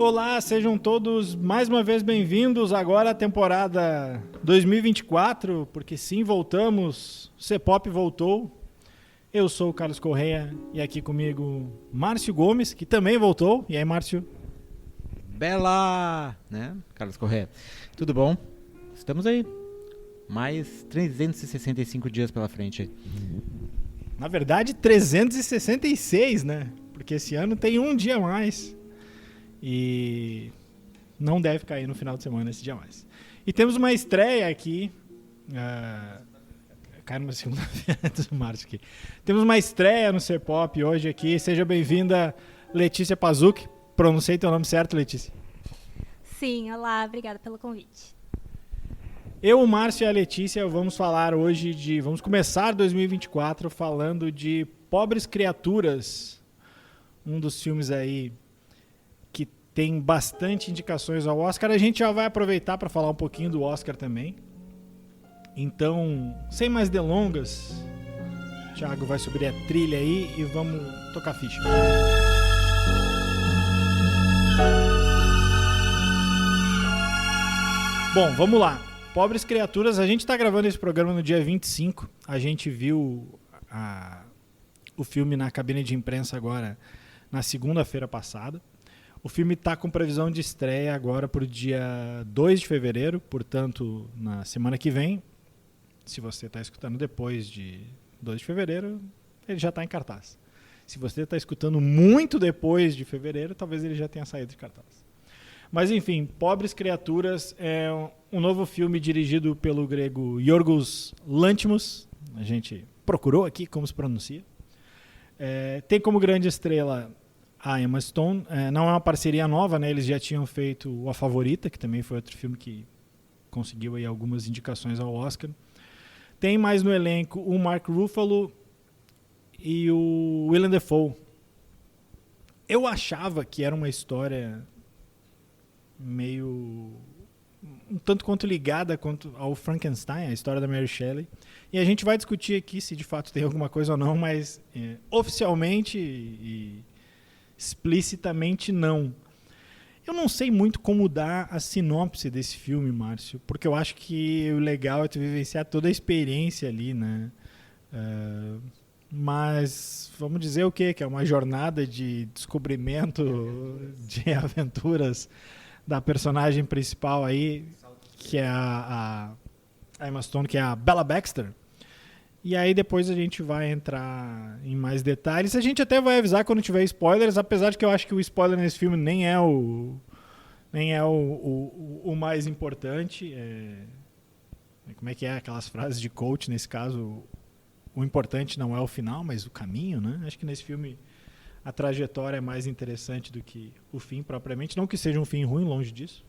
Olá, sejam todos mais uma vez bem-vindos agora à temporada 2024, porque sim, voltamos, o C-Pop voltou. Eu sou o Carlos Correia e aqui comigo Márcio Gomes, que também voltou. E aí, Márcio? Bela, né? Carlos Correia. Tudo bom? Estamos aí. Mais 365 dias pela frente aí. Na verdade, 366, né? Porque esse ano tem um dia a mais. E não deve cair no final de semana esse dia a mais. E temos uma estreia aqui. Cai numa segunda-feira do Márcio aqui. Temos uma estreia no C-Pop hoje aqui. Seja bem-vinda, Letícia Pazuc. Pronunciei teu nome certo, Letícia? Sim, olá, obrigada pelo convite. Eu, o Márcio e a Letícia vamos falar hoje de... Vamos começar 2024 falando de Pobres Criaturas. Um dos filmes aí que tem bastante indicações ao Oscar. A gente já vai aproveitar para falar um pouquinho do Oscar também. Então, sem mais delongas, o Thiago vai subir a trilha aí e vamos tocar ficha. Bom, vamos lá. Pobres Criaturas, a gente está gravando esse programa no dia 25. A gente viu o filme na cabine de imprensa agora na segunda-feira passada. O filme está com previsão de estreia agora para o dia 2 de fevereiro, portanto, na semana que vem. Se você está escutando depois de 2 de fevereiro, ele já está em cartaz. Se você está escutando muito depois de fevereiro, talvez ele já tenha saído de cartaz. Mas, enfim, Pobres Criaturas é um novo filme dirigido pelo grego Yorgos Lanthimos. A gente procurou aqui como se pronuncia. Tem como grande estrela a Emma Stone. Não é uma parceria nova, né? Eles já tinham feito A Favorita, que também foi outro filme que conseguiu aí algumas indicações ao Oscar. Tem mais no elenco o Mark Ruffalo e o Willem Dafoe. Eu achava que era uma história meio um tanto quanto ligada ao Frankenstein, a história da Mary Shelley. E a gente vai discutir aqui se de fato tem alguma coisa ou não, mas oficialmente e explicitamente não. Eu não sei muito como dar a sinopse desse filme, Márcio, porque eu acho que o legal é tu vivenciar toda a experiência ali, né? Mas vamos dizer o quê? Que é uma jornada de descobrimento, de aventuras da personagem principal aí, que é a Emma Stone, que é a Bella Baxter. E aí depois a gente vai entrar em mais detalhes. A gente até vai avisar quando tiver spoilers, apesar de que eu acho que o spoiler nesse filme nem é o mais importante. Como é que é aquelas frases de coach nesse caso? O importante não é o final, mas o caminho, né? Acho que nesse filme a trajetória é mais interessante do que o fim propriamente. Não que seja um fim ruim, longe disso.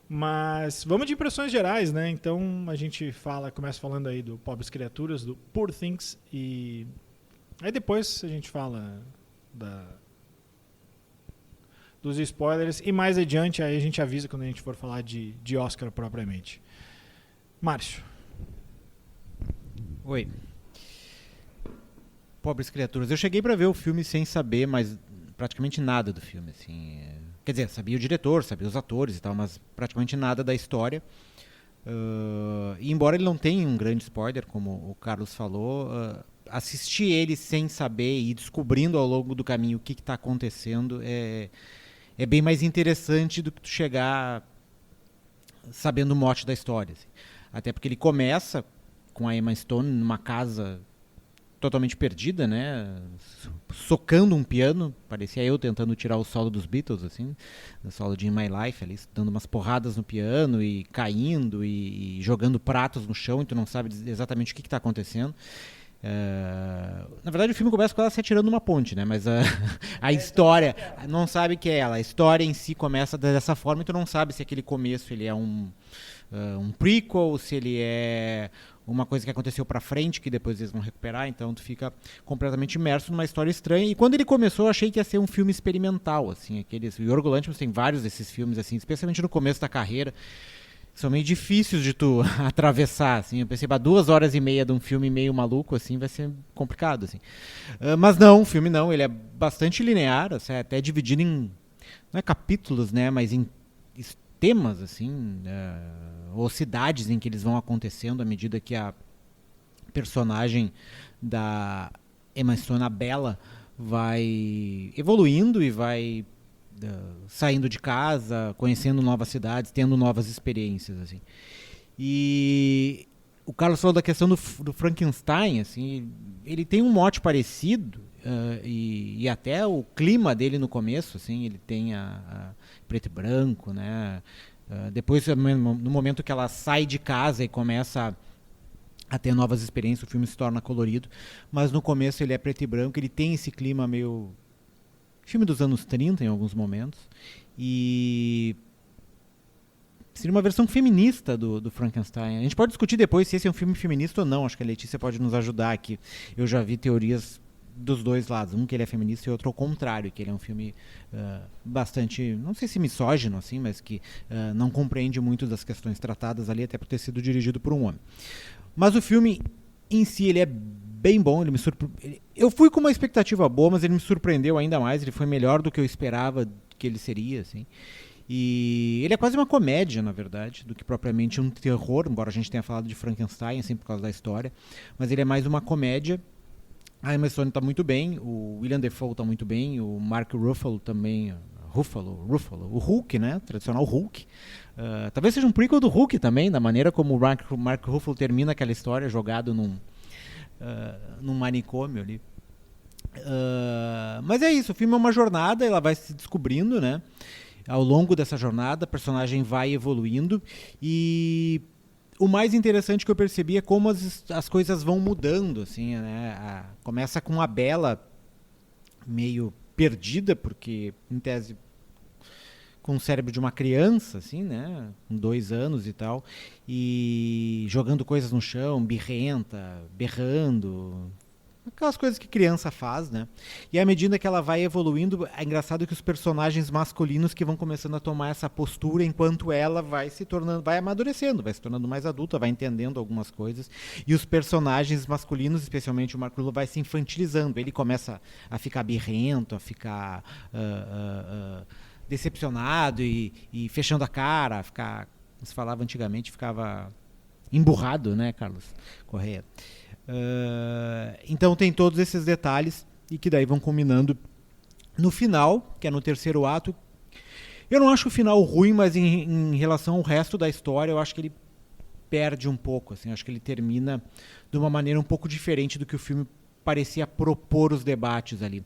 Mas vamos de impressões gerais, né? Então a gente começa falando aí do Pobres Criaturas, do Poor Things, e aí depois a gente fala dos spoilers, e mais adiante aí a gente avisa quando a gente for falar de Oscar propriamente. Márcio. Oi. Pobres Criaturas. Eu cheguei para ver o filme sem saber mais praticamente nada do filme, assim. Quer dizer, sabia o diretor, sabia os atores e tal, mas praticamente nada da história. E embora ele não tenha um grande spoiler, como o Carlos falou, assistir ele sem saber e descobrindo ao longo do caminho o que está acontecendo é bem mais interessante do que tu chegar sabendo o mote da história, assim. Até porque ele começa com a Emma Stone numa casa totalmente perdida, né? Socando um piano, parecia eu tentando tirar o solo dos Beatles, assim, o solo de In My Life, ali, dando umas porradas no piano e caindo e jogando pratos no chão, e tu não sabe exatamente o que está acontecendo. Na verdade o filme começa com ela se atirando numa ponte, né? Mas a história, não sabe que é ela, a história em si começa dessa forma e tu não sabe se aquele começo ele é um prequel, se ele é uma coisa que aconteceu pra frente, que depois eles vão recuperar, então tu fica completamente imerso numa história estranha. E quando ele começou, eu achei que ia ser um filme experimental, assim, o Yorgos Lanthimos tem vários desses filmes, assim, especialmente no começo da carreira, que são meio difíceis de tu atravessar, assim. Eu pensei, 2 horas e meia de um filme meio maluco, assim, vai ser complicado, assim. Mas não, o filme não, ele é bastante linear, assim, até dividido em não é capítulos, né, mas em temas, assim, ou cidades em que eles vão acontecendo à medida que a personagem da Emma Stone, a Bella, vai evoluindo e vai saindo de casa, conhecendo novas cidades, tendo novas experiências, assim. E o Carlos falou da questão do Frankenstein, assim, ele tem um mote parecido, e até o clima dele no começo, assim, ele tem a preto e branco, né? Depois, no momento que ela sai de casa e começa a ter novas experiências, o filme se torna colorido, mas no começo ele é preto e branco, ele tem esse clima meio filme dos anos 30 em alguns momentos, e seria uma versão feminista do Frankenstein. A gente pode discutir depois se esse é um filme feminista ou não, acho que a Letícia pode nos ajudar aqui. Eu já vi teorias dos dois lados, um que ele é feminista e outro ao contrário, que ele é um filme bastante, não sei se misógino, assim, mas que não compreende muito das questões tratadas ali, até por ter sido dirigido por um homem. Mas o filme em si, ele é bem bom, eu fui com uma expectativa boa, mas ele me surpreendeu ainda mais, ele foi melhor do que eu esperava que ele seria, assim. E ele é quase uma comédia, na verdade, do que propriamente um terror, embora a gente tenha falado de Frankenstein, assim, por causa da história, mas ele é mais uma comédia. A Emma Stone está muito bem, o William Dafoe está muito bem, o Mark Ruffalo também, o Hulk, né, tradicional Hulk. Talvez seja um prequel do Hulk também, da maneira como o Mark Ruffalo termina aquela história jogado num manicômio ali. Mas é isso, o filme é uma jornada, ela vai se descobrindo, né? Ao longo dessa jornada, a personagem vai evoluindo, e o mais interessante que eu percebi é como as coisas vão mudando, assim, né? Começa com a Bella meio perdida, porque, em tese, com o cérebro de uma criança, assim, né? Com 2 anos e tal, e jogando coisas no chão, birrenta, berrando, aquelas coisas que criança faz, né? E à medida que ela vai evoluindo, é engraçado que os personagens masculinos que vão começando a tomar essa postura, enquanto ela vai se tornando, vai amadurecendo, vai se tornando mais adulta, vai entendendo algumas coisas, e os personagens masculinos, especialmente o Mark Ruffalo, vai se infantilizando. Ele começa a ficar birrento, a ficar decepcionado e fechando a cara, a ficar, como se falava antigamente, ficava emburrado, né, Carlos Correia? Então tem todos esses detalhes e que daí vão combinando no final, que é no terceiro ato. Eu não acho o final ruim, mas em relação ao resto da história, eu acho que ele perde um pouco, assim, acho que ele termina de uma maneira um pouco diferente do que o filme parecia propor os debates ali.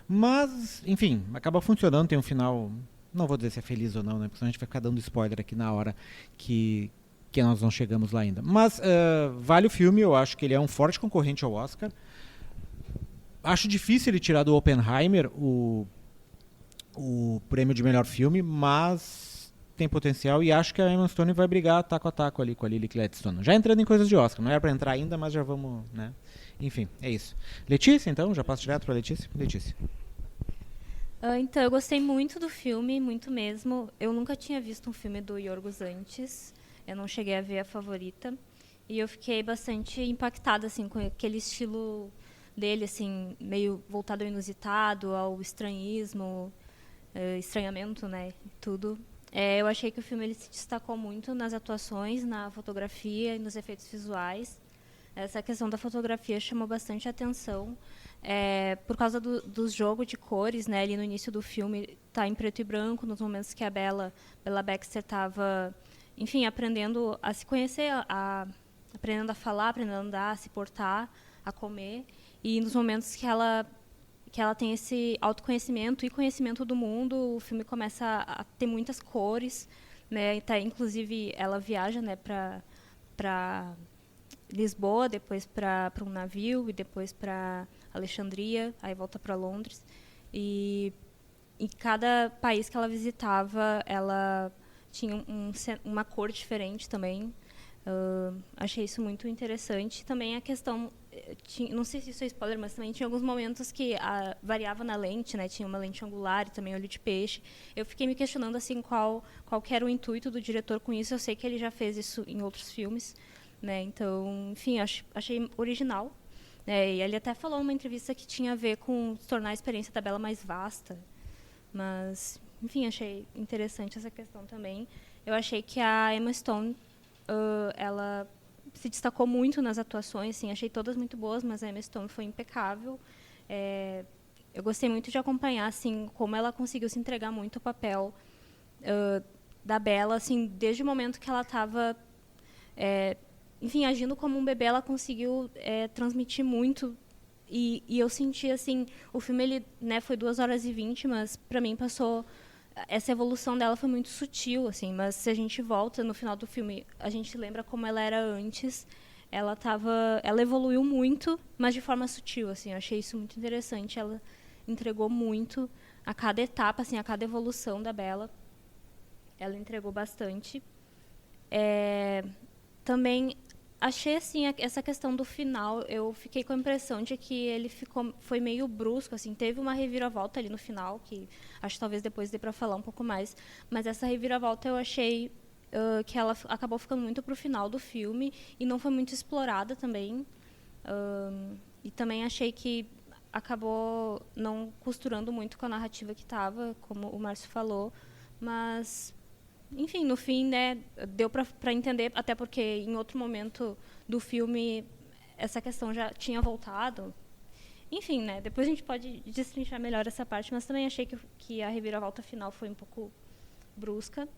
Mas, enfim, acaba funcionando, tem um final, não vou dizer se é feliz ou não, né, porque senão a gente vai ficar dando spoiler aqui na hora que nós não chegamos lá ainda. Mas vale o filme, eu acho que ele é um forte concorrente ao Oscar. Acho difícil ele tirar do Oppenheimer o prêmio de melhor filme, mas tem potencial, e acho que a Emma Stone vai brigar taco a taco ali com a Lily Gladstone. Já entrando em coisas de Oscar, não era para entrar ainda, mas já vamos, né? Enfim, é isso. Letícia, então? Já passo direto para Letícia? Letícia. Então, eu gostei muito do filme, muito mesmo. Eu nunca tinha visto um filme do Yorgos antes. Eu não cheguei a ver A Favorita. E eu fiquei bastante impactada, assim, com aquele estilo dele, assim, meio voltado ao inusitado, ao estranhismo, estranhamento, né, tudo. Eu achei que o filme ele se destacou muito nas atuações, na fotografia e nos efeitos visuais. Essa questão da fotografia chamou bastante atenção, por causa do jogo de cores, né, ali no início do filme tá em preto e branco, nos momentos que a Bella Baxter estava, enfim, aprendendo a se conhecer, aprendendo a falar, aprendendo a andar, a se portar, a comer, e nos momentos que ela tem esse autoconhecimento e conhecimento do mundo, o filme começa a ter muitas cores, né? Inclusive ela viaja, né, para Lisboa, depois para um navio e depois para Alexandria, aí volta para Londres, e em cada país que ela visitava, ela tinha uma cor diferente também. Achei isso muito interessante. Também a questão, não sei se isso é spoiler, mas também tinha alguns momentos que variava na lente, né? Tinha uma lente angular e também olho de peixe. Eu fiquei me questionando assim qual que era o intuito do diretor com isso. Eu sei que ele já fez isso em outros filmes, né? Então, enfim, achei original. E ele até falou numa entrevista que tinha a ver com tornar a experiência da Bella mais vasta. Mas, enfim, achei interessante essa questão também. Eu achei que a Emma Stone, ela se destacou muito nas atuações, assim, achei todas muito boas, mas a Emma Stone foi impecável. Eu gostei muito de acompanhar, assim, como ela conseguiu se entregar muito ao papel da Bella, assim, desde o momento que ela estava, enfim, agindo como um bebê, ela conseguiu transmitir muito. E eu senti, assim, o filme, ele, né, foi 2h20, mas, para mim, passou... Essa evolução dela foi muito sutil, assim, mas se a gente volta no final do filme, a gente lembra como ela era antes. Ela evoluiu muito, mas de forma sutil, assim. Eu achei isso muito interessante. Ela entregou muito a cada etapa, assim, a cada evolução da Bella. Ela entregou bastante. Também achei, assim, essa questão do final, eu fiquei com a impressão de que ele foi meio brusco, assim, teve uma reviravolta ali no final, que acho que talvez depois dê para falar um pouco mais, mas essa reviravolta eu achei que ela acabou ficando muito pro final do filme e não foi muito explorada também. E também achei que acabou não costurando muito com a narrativa que estava, como o Márcio falou, mas... Enfim, no fim, né, deu para entender, até porque em outro momento do filme essa questão já tinha voltado. Enfim, né, depois a gente pode destrinchar melhor essa parte, mas também achei que a reviravolta final foi um pouco brusca.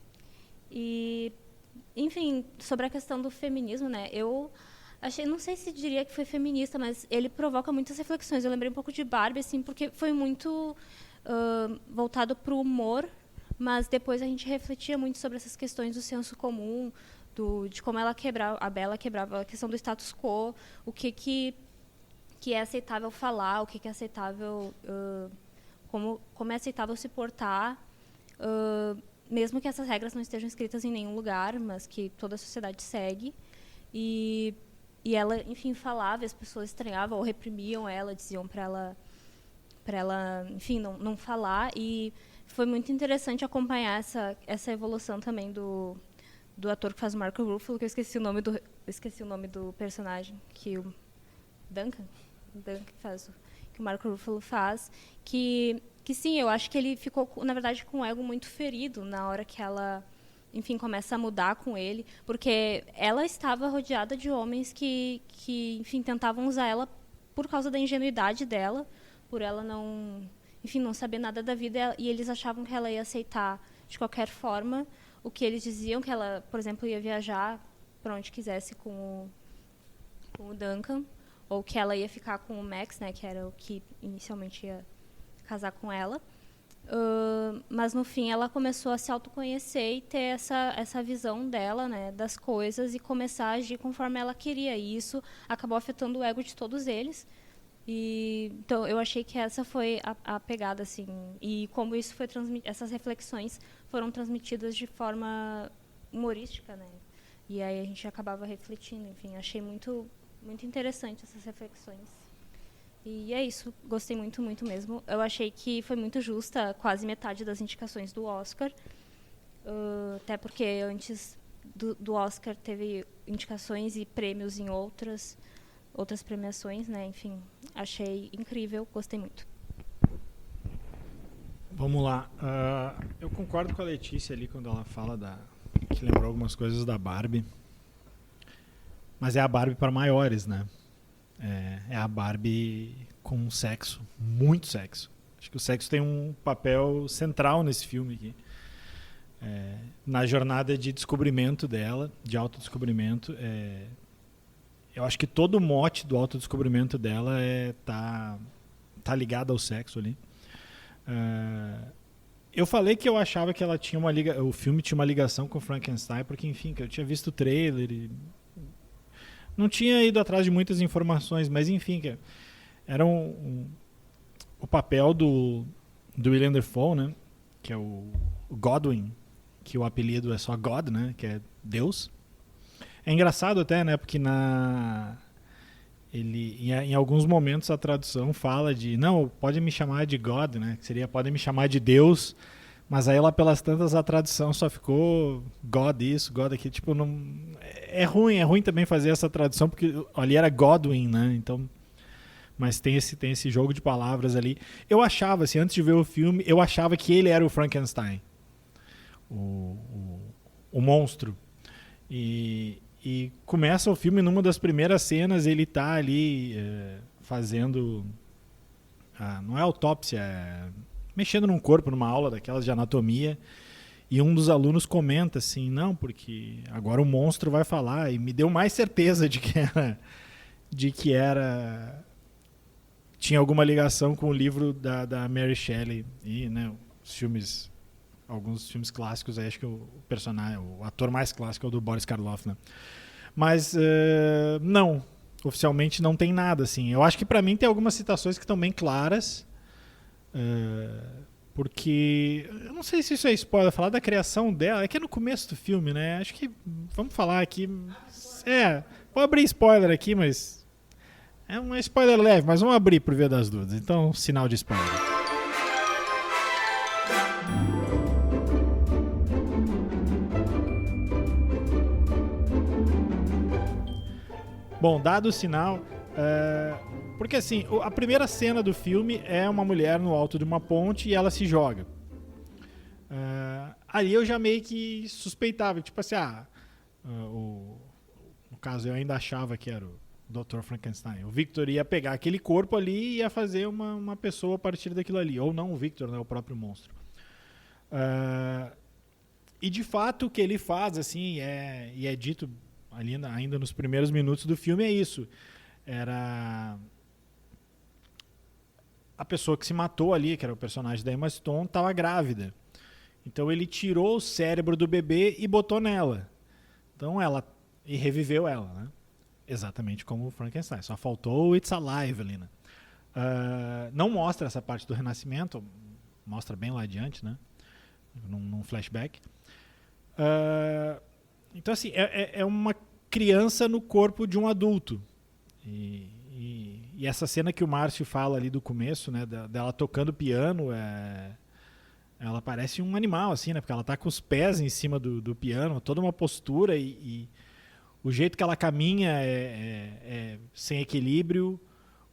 E, enfim, sobre a questão do feminismo, né, eu achei, não sei se diria que foi feminista, mas ele provoca muitas reflexões. Eu lembrei um pouco de Barbie, assim, porque foi muito voltado para o humor, mas depois a gente refletia muito sobre essas questões do senso comum, de como a Bella quebrava a questão do status quo, o que é aceitável falar, o que é aceitável, como é aceitável se portar, mesmo que essas regras não estejam escritas em nenhum lugar, mas que toda a sociedade segue. E ela, enfim, falava, e as pessoas estranhavam ou reprimiam ela, diziam para ela, enfim, não falar. E foi muito interessante acompanhar essa evolução também do ator que faz o Mark Ruffalo, que eu esqueci o nome do personagem, que o Duncan que o Mark Ruffalo faz, que sim, eu acho que ele ficou, na verdade, com o ego muito ferido na hora que ela, enfim, começa a mudar com ele, porque ela estava rodeada de homens que enfim, tentavam usar ela por causa da ingenuidade dela, por ela não saber nada da vida, e eles achavam que ela ia aceitar de qualquer forma o que eles diziam, que ela, por exemplo, ia viajar para onde quisesse com o Duncan, ou que ela ia ficar com o Max, né, que era o que inicialmente ia casar com ela. Mas no fim ela começou a se autoconhecer e ter essa visão dela, né, das coisas, e começar a agir conforme ela queria, e isso acabou afetando o ego de todos eles. Então eu achei que essa foi a pegada, assim, e como isso foi essas reflexões foram transmitidas de forma humorística, né? E aí a gente acabava refletindo, enfim, achei muito muito interessante essas reflexões. E é isso, gostei muito, muito mesmo. Eu achei que foi muito justa quase metade das indicações do Oscar, até porque antes do Oscar teve indicações e prêmios em outras premiações, né? Enfim, achei incrível, gostei muito. Vamos lá. Eu concordo com a Letícia ali quando ela fala que lembrou algumas coisas da Barbie. Mas é a Barbie para maiores, né? É a Barbie com sexo, muito sexo. Acho que o sexo tem um papel central nesse filme aqui. Na jornada de descobrimento dela, de autodescobrimento. Eu acho que todo o mote do autodescobrimento dela tá ligado ao sexo ali. Eu falei que eu achava que ela tinha o filme tinha uma ligação com Frankenstein, porque, enfim, que eu tinha visto o trailer e não tinha ido atrás de muitas informações, mas, enfim, que era o papel do Willem Dafoe, né, que é o Godwin, que o apelido é só God, né, que é Deus. É engraçado até, né, porque em alguns momentos a tradução fala não, pode me chamar de God, né, que seria pode me chamar de Deus, mas aí lá pelas tantas a tradução só ficou God isso, God aquilo, tipo, não, é ruim também fazer essa tradução, porque ali era Godwin, né, então, Mas tem esse jogo de palavras ali. Eu achava, assim, antes de ver o filme, eu achava que ele era o Frankenstein. O monstro. E começa o filme numa das primeiras cenas, ele tá ali fazendo... não é autópsia, é mexendo num corpo, numa aula daquelas de anatomia. E um dos alunos comenta assim, não, porque agora o monstro vai falar. E me deu mais certeza de que era tinha alguma ligação com o livro da Mary Shelley. E, né, alguns filmes clássicos, aí acho que o ator mais clássico é o do Boris Karloff, né? Mas não, oficialmente não tem nada, assim. Eu acho que pra mim tem algumas citações que estão bem claras, porque eu não sei se isso é spoiler, falar da criação dela, é que é no começo do filme, né? Acho que vamos falar aqui, vou abrir spoiler aqui, mas é um spoiler leve, mas vamos abrir por via das dúvidas. Então, sinal de spoiler. Bom, dado o sinal, porque assim, a primeira cena do filme é uma mulher no alto de uma ponte e ela se joga. Ali eu já meio que suspeitava, tipo assim, no caso eu ainda achava que era o Dr. Frankenstein. O Victor ia pegar aquele corpo ali e ia fazer uma pessoa a partir daquilo ali. Ou não o Victor, né, o próprio monstro. E de fato o que ele faz, assim, e é dito ali ainda nos primeiros minutos do filme, é isso. Era a pessoa que se matou ali, que era o personagem da Emma Stone, estava grávida. Então ele tirou o cérebro do bebê e botou nela. Então e reviveu ela, né? Exatamente como o Frankenstein. Só faltou o It's Alive ali, né? Não mostra essa parte do renascimento, mostra bem lá adiante, né? Num flashback. Então, assim, é uma criança no corpo de um adulto. E essa cena que o Márcio fala ali do começo, né, dela tocando piano, ela parece um animal, assim, né? Porque ela tá com os pés em cima do piano, toda uma postura e o jeito que ela caminha é sem equilíbrio,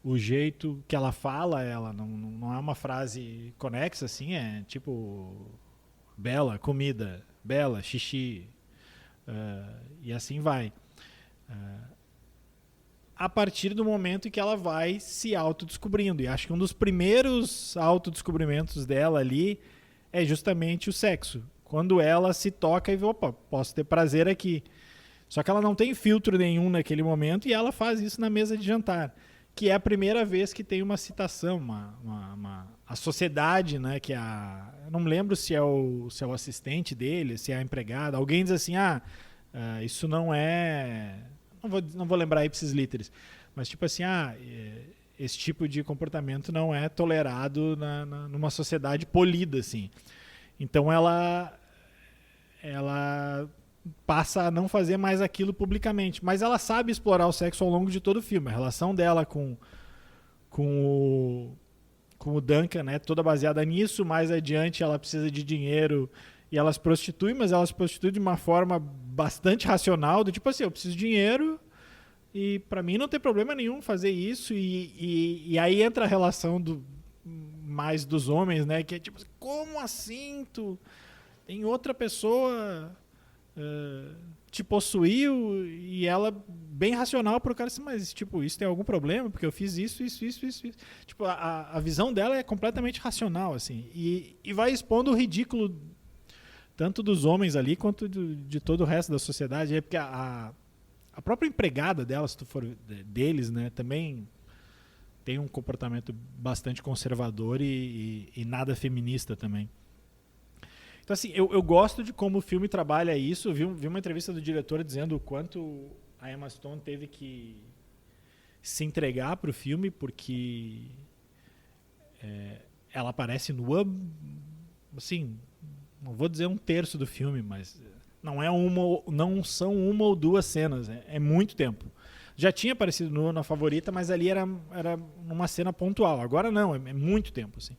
o jeito que ela fala, ela não é uma frase conexa, assim, é tipo bela, comida, bela, xixi, e assim vai. A partir do momento em que ela vai se autodescobrindo. E acho que um dos primeiros autodescobrimentos dela ali é justamente o sexo. Quando ela se toca e vê, opa, posso ter prazer aqui. Só que ela não tem filtro nenhum naquele momento e ela faz isso na mesa de jantar. Que é a primeira vez que tem uma citação, a sociedade, né, que eu não me lembro se é o assistente dele, se é a empregada. Alguém diz assim, isso não é... Não vou lembrar ipsis literis, mas tipo assim, esse tipo de comportamento não é tolerado numa sociedade polida, assim. Então ela passa a não fazer mais aquilo publicamente, mas ela sabe explorar o sexo ao longo de todo o filme. A relação dela com o Duncan, né, toda baseada nisso. Mais adiante ela precisa de dinheiro e ela se prostitui, mas ela se prostitui de uma forma bastante racional, do tipo assim, eu preciso de dinheiro e pra mim não tem problema nenhum fazer isso, e aí entra a relação mais dos homens, né, que é tipo, como assim tem outra pessoa te possuiu, e ela bem racional pro cara assim, mas tipo, isso tem algum problema, porque eu fiz isso. Tipo, a visão dela é completamente racional, assim, e vai expondo o ridículo tanto dos homens ali quanto de todo o resto da sociedade. É porque a própria empregada dela, se tu for deles, né, também tem um comportamento bastante conservador e nada feminista também. Então, assim, eu gosto de como o filme trabalha isso. Vi uma entrevista do diretor dizendo o quanto a Emma Stone teve que se entregar pro filme, porque ela aparece nua, assim, não vou dizer um terço do filme, mas não são uma ou duas cenas, é muito tempo. Já tinha aparecido nua na Favorita, mas ali era uma cena pontual. Agora não, é muito tempo, assim.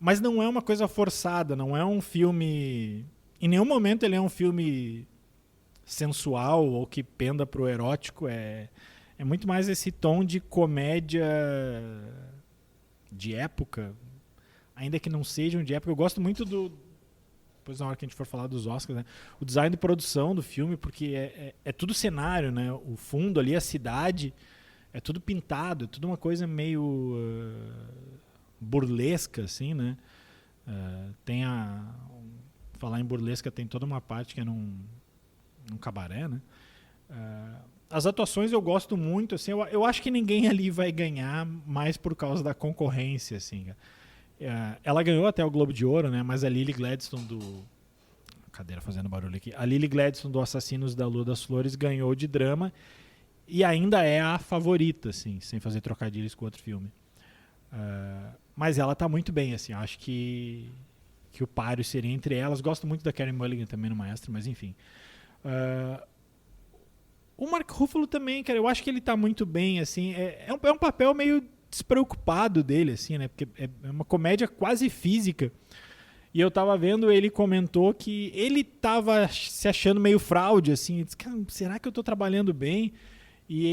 Mas não é uma coisa forçada, não é um filme... Em nenhum momento ele é um filme sensual ou que penda pro erótico. É É muito mais esse tom de comédia de época, ainda que não sejam de época. Eu gosto muito depois na hora que a gente for falar dos Oscars, né? O design de produção do filme, porque é tudo cenário, né? O fundo ali, a cidade, é tudo pintado, é tudo uma coisa meio burlesca, assim, né? Falar em burlesca, tem toda uma parte que é num cabaré, né? As atuações eu gosto muito, assim, eu acho que ninguém ali vai ganhar mais por causa da concorrência, assim. Ela ganhou até o Globo de Ouro, né? Mas a Lily Gladstone cadeira fazendo barulho aqui. A Lily Gladstone do Assassinos da Lua das Flores ganhou de drama e ainda é a favorita, assim, sem fazer trocadilhos com outro filme. Mas ela tá muito bem, assim. Acho que o páreo seria entre elas. Gosto muito da Carey Mulligan também no Maestro, mas enfim. O Mark Ruffalo também, cara, eu acho que ele tá muito bem, assim. É um papel meio despreocupado dele, assim, né? Porque é uma comédia quase física. E eu tava vendo, ele comentou que ele tava se achando meio fraude, assim. Ele disse, cara, será que eu tô trabalhando bem? E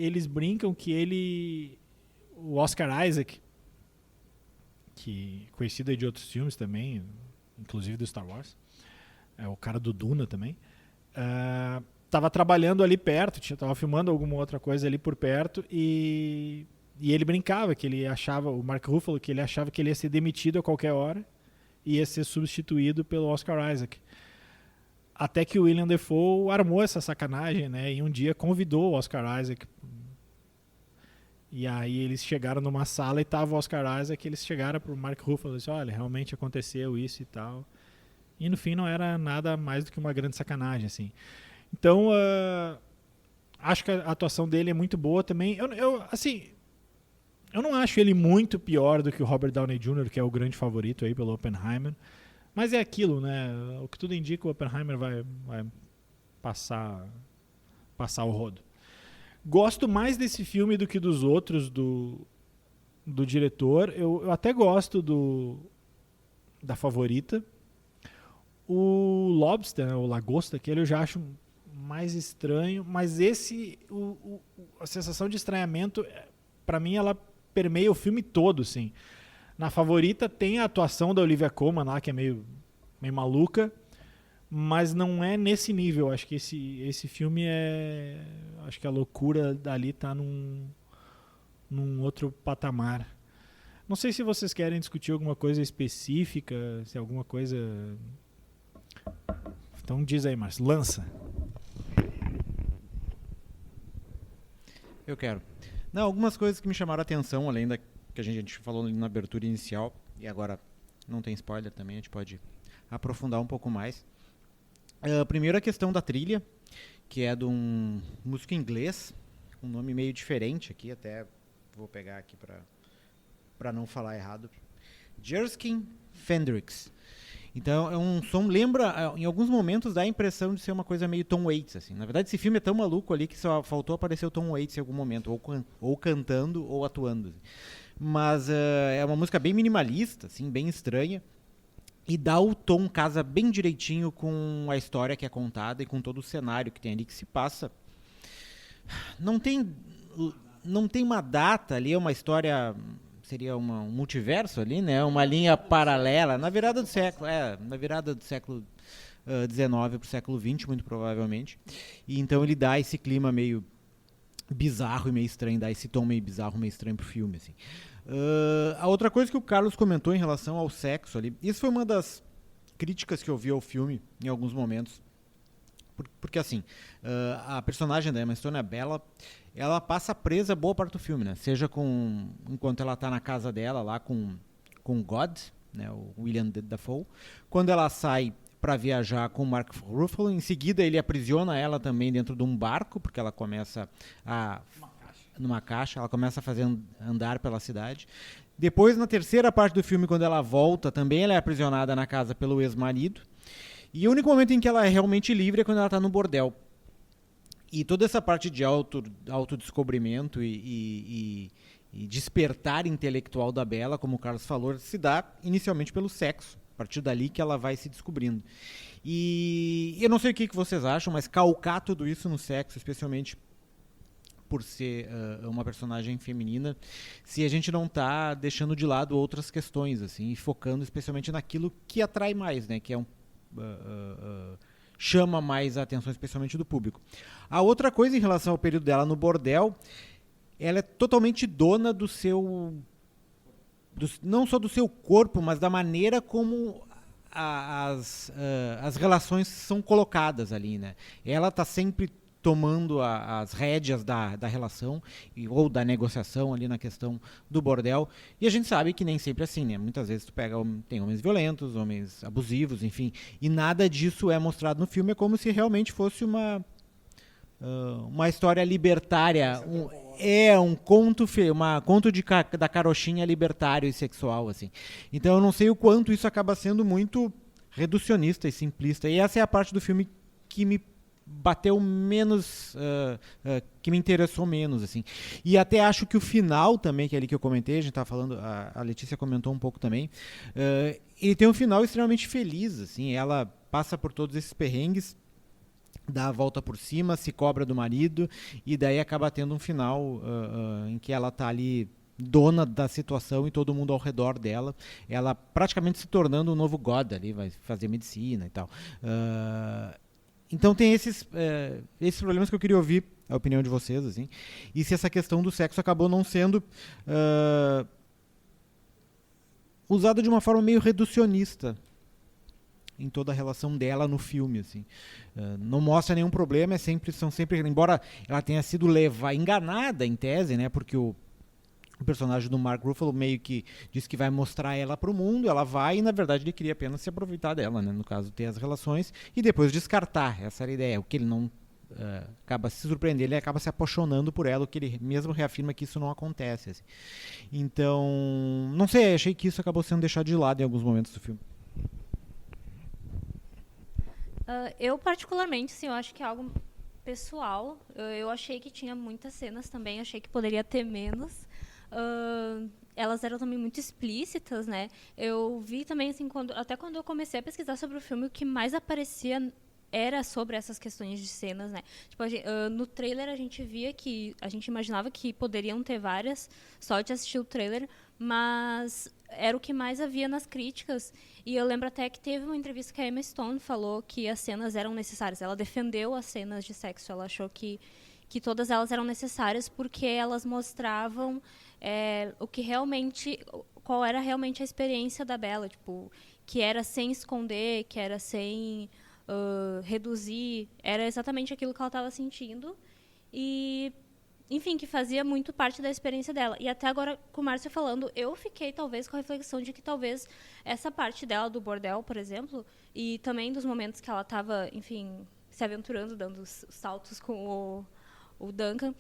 eles brincam que o Oscar Isaac, que conhecido aí de outros filmes também, inclusive do Star Wars, é o cara do Duna também, tava trabalhando ali perto, tava filmando alguma outra coisa ali por perto e ele brincava que ele achava, o Mark Ruffalo, que ele achava que ele ia ser demitido a qualquer hora e ia ser substituído pelo Oscar Isaac. Até que o William Dafoe armou essa sacanagem, né? E um dia convidou o Oscar Isaac. E aí eles chegaram numa sala e tava o Oscar Isaac, eles chegaram pro Mark Ruffalo e disseram, olha, realmente aconteceu isso e tal. E no fim não era nada mais do que uma grande sacanagem, assim. Então, acho que a atuação dele é muito boa também. Eu não acho ele muito pior do que o Robert Downey Jr., que é o grande favorito aí pelo Oppenheimer. Mas é aquilo, né? O que tudo indica, o Oppenheimer vai passar o rodo. Gosto mais desse filme do que dos outros do diretor. Eu até gosto da Favorita. O Lobster, o Lagosta, aquele eu já acho mais estranho. Mas a sensação de estranhamento, pra mim, ela permeia o filme todo, assim. Na Favorita tem a atuação da Olivia Colman lá, que é meio maluca, mas não é nesse nível. Acho que esse filme acho que a loucura dali tá num outro patamar. Não sei se vocês querem discutir alguma coisa específica, se alguma coisa... Então diz aí, Márcio, lança. Eu quero. Não, algumas coisas que me chamaram a atenção, além da que a gente falou na abertura inicial, e agora não tem spoiler também, a gente pode aprofundar um pouco mais. Primeiro a questão da trilha, que é de um músico inglês, um nome meio diferente aqui, até vou pegar aqui para não falar errado. Jerskin Fendrix. Então é um som, lembra, em alguns momentos dá a impressão de ser uma coisa meio Tom Waits, assim. Na verdade esse filme é tão maluco ali que só faltou aparecer o Tom Waits em algum momento, ou cantando ou atuando. Assim. Mas é uma música bem minimalista, assim, bem estranha, e dá o tom, casa bem direitinho com a história que é contada e com todo o cenário que tem ali que se passa. Não tem uma data ali, é uma história... Seria um multiverso ali, né? Uma linha paralela, na virada do século XIX para o século XX, muito provavelmente. E então ele dá esse clima meio bizarro e meio estranho, dá esse tom meio bizarro, meio estranho pro filme, assim. A outra coisa que o Carlos comentou em relação ao sexo ali, isso foi uma das críticas que eu vi ao filme em alguns momentos. Porque assim, a personagem da Emma Stone, a Bella, ela passa presa boa parte do filme, né? Seja enquanto ela tá na casa dela lá com God, né? O William Dafoe. Quando ela sai para viajar com o Mark Ruffalo, em seguida ele aprisiona ela também dentro de um barco, porque ela começa numa caixa, ela começa a andar pela cidade. Depois, na terceira parte do filme, quando ela volta, também ela é aprisionada na casa pelo ex-marido. E o único momento em que ela é realmente livre é quando ela está no bordel. E toda essa parte de autodescobrimento e despertar intelectual da Bella, como o Carlos falou, se dá inicialmente pelo sexo. A partir dali que ela vai se descobrindo. E eu não sei o que vocês acham, mas calcar tudo isso no sexo, especialmente por ser uma personagem feminina, se a gente não está deixando de lado outras questões, assim, e focando especialmente naquilo que atrai mais, né, que é chama mais a atenção, especialmente do público. A outra coisa em relação ao período dela no bordel, ela é totalmente dona do seu... não só do seu corpo, mas da maneira como as relações são colocadas ali, né? Ela está sempre tomando as rédeas da relação ou da negociação ali na questão do bordel. E a gente sabe que nem sempre é assim, né? Muitas vezes tu pega, tem homens violentos, homens abusivos, enfim, e nada disso é mostrado no filme. É como se realmente fosse uma história libertária, um conto da carochinha libertário e sexual, assim. Então eu não sei o quanto isso acaba sendo muito reducionista e simplista. E essa é a parte do filme que me bateu menos, que me interessou menos, assim. E até acho que o final também, que é ali que eu comentei, a gente estava falando, a Letícia comentou um pouco também, ele tem um final extremamente feliz, assim. Ela passa por todos esses perrengues, dá a volta por cima, se cobra do marido, e daí acaba tendo um final em que ela está ali dona da situação e todo mundo ao redor dela, ela praticamente se tornando um novo God ali, vai fazer medicina e tal. Então tem esses problemas que eu queria ouvir a opinião de vocês, assim, e se essa questão do sexo acabou não sendo usada de uma forma meio reducionista em toda a relação dela no filme, assim. Não mostra nenhum problema, são sempre, embora ela tenha sido enganada em tese, né, porque o personagem do Mark Ruffalo meio que diz que vai mostrar ela para o mundo, ela vai, e na verdade ele queria apenas se aproveitar dela, né, no caso ter as relações e depois descartar. Essa era a ideia. O que ele não acaba se surpreendendo, ele acaba se apaixonando por ela, o que ele mesmo reafirma que isso não acontece, assim. Então, não sei, achei que isso acabou sendo deixado de lado em alguns momentos do filme. Eu particularmente, assim, eu acho que é algo pessoal. Eu achei que tinha muitas cenas também, achei que poderia ter menos. Elas eram também muito explícitas, né? Eu vi também, assim, até quando eu comecei a pesquisar sobre o filme, o que mais aparecia era sobre essas questões de cenas, né? Tipo, no trailer a gente via que... A gente imaginava que poderiam ter várias, só de assistir o trailer, mas era o que mais havia nas críticas. E eu lembro até que teve uma entrevista que a Emma Stone falou que as cenas eram necessárias. Ela defendeu as cenas de sexo, ela achou que todas elas eram necessárias porque elas mostravam qual era realmente a experiência da Bella, tipo, que era sem esconder, que era sem reduzir, era exatamente aquilo que ela estava sentindo e, enfim, que fazia muito parte da experiência dela. E até agora, com o Márcio falando, eu fiquei talvez com a reflexão de que talvez essa parte dela do bordel, por exemplo, e também dos momentos que ela estava, enfim, se aventurando, dando os saltos com o Duncan,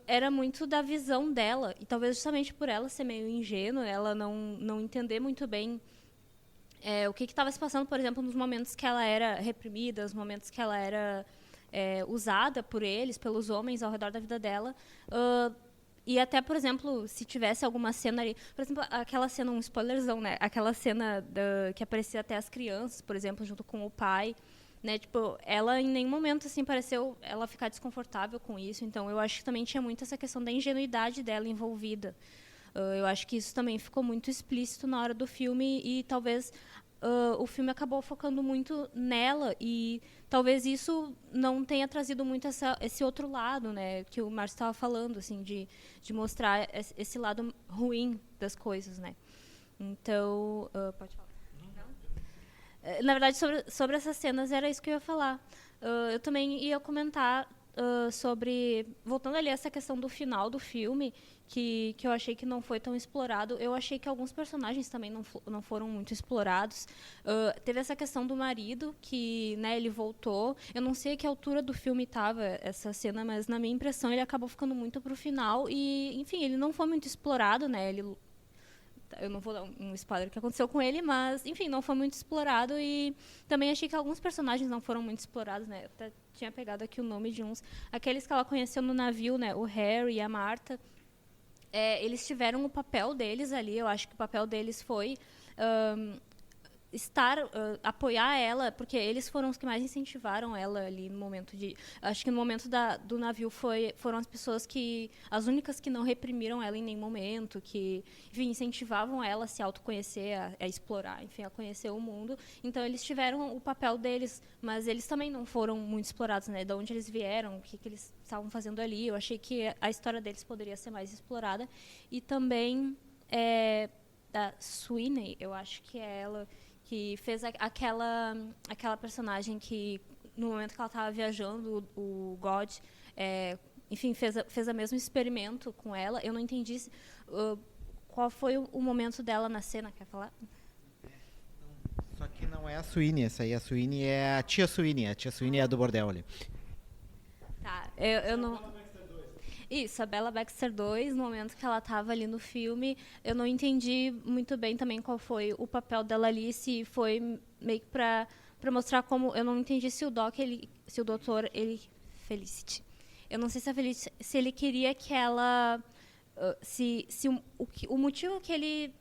era muito da visão dela. E talvez justamente por ela ser meio ingênua, ela não entender muito bem o que estava se passando, por exemplo, nos momentos que ela era reprimida, nos momentos que ela era usada por eles, pelos homens ao redor da vida dela. E até, por exemplo, se tivesse alguma cena ali... Por exemplo, aquela cena, um spoilerzão, né? Aquela cena que aparecia até as crianças, por exemplo, junto com o pai, né? Tipo, ela em nenhum momento assim pareceu ela ficar desconfortável com isso. Então, eu acho que também tinha muito essa questão da ingenuidade dela envolvida. Eu acho que isso também ficou muito explícito na hora do filme e talvez o filme acabou focando muito nela e talvez isso não tenha trazido muito esse outro lado, né, que o Márcio estava falando, assim, de mostrar esse lado ruim das coisas, né. Então, pode falar. Não? Na verdade, sobre essas cenas era isso que eu ia falar. Eu também ia comentar sobre, voltando ali a essa questão do final do filme, que eu achei que não foi tão explorado. Eu achei que alguns personagens também não foram muito explorados. Teve essa questão do marido, que, né, ele voltou. Eu não sei a que altura do filme estava essa cena, mas na minha impressão ele acabou ficando muito para o final. E, enfim, ele não foi muito explorado, né? Eu não vou dar um spoiler que aconteceu com ele, mas, enfim, não foi muito explorado. E também achei que alguns personagens não foram muito explorados, né? Eu até tinha pegado aqui o nome de uns. Aqueles que ela conheceu no navio, né? O Harry e a Martha. Eles tiveram o papel deles ali. Eu acho que o papel deles foi apoiar ela, porque eles foram os que mais incentivaram ela ali no momento de... Acho que no momento do navio foram as pessoas as únicas que não reprimiram ela em nenhum momento, que, enfim, incentivavam ela a se autoconhecer, a explorar, enfim, a conhecer o mundo. Então, eles tiveram o papel deles, mas eles também não foram muito explorados, né? De onde eles vieram, o que eles estavam fazendo ali. Eu achei que a história deles poderia ser mais explorada. E também da Sweeney, eu acho que é ela que fez aquela personagem que, no momento que ela estava viajando, o God, enfim, fez o mesmo experimento com ela. Eu não entendi qual foi o momento dela na cena. Quer falar? Só que não é a Sweeney, essa aí. A Sweeney é a tia Sweeney. A tia Sweeney é a do bordel ali. Tá, eu não... Isso, a Bella Baxter 2, no momento que ela estava ali no filme, eu não entendi muito bem também qual foi o papel dela ali, se foi meio que para mostrar como... Eu não entendi se o doutor, Felicity. Eu não sei se ele queria que ela... o motivo que ele...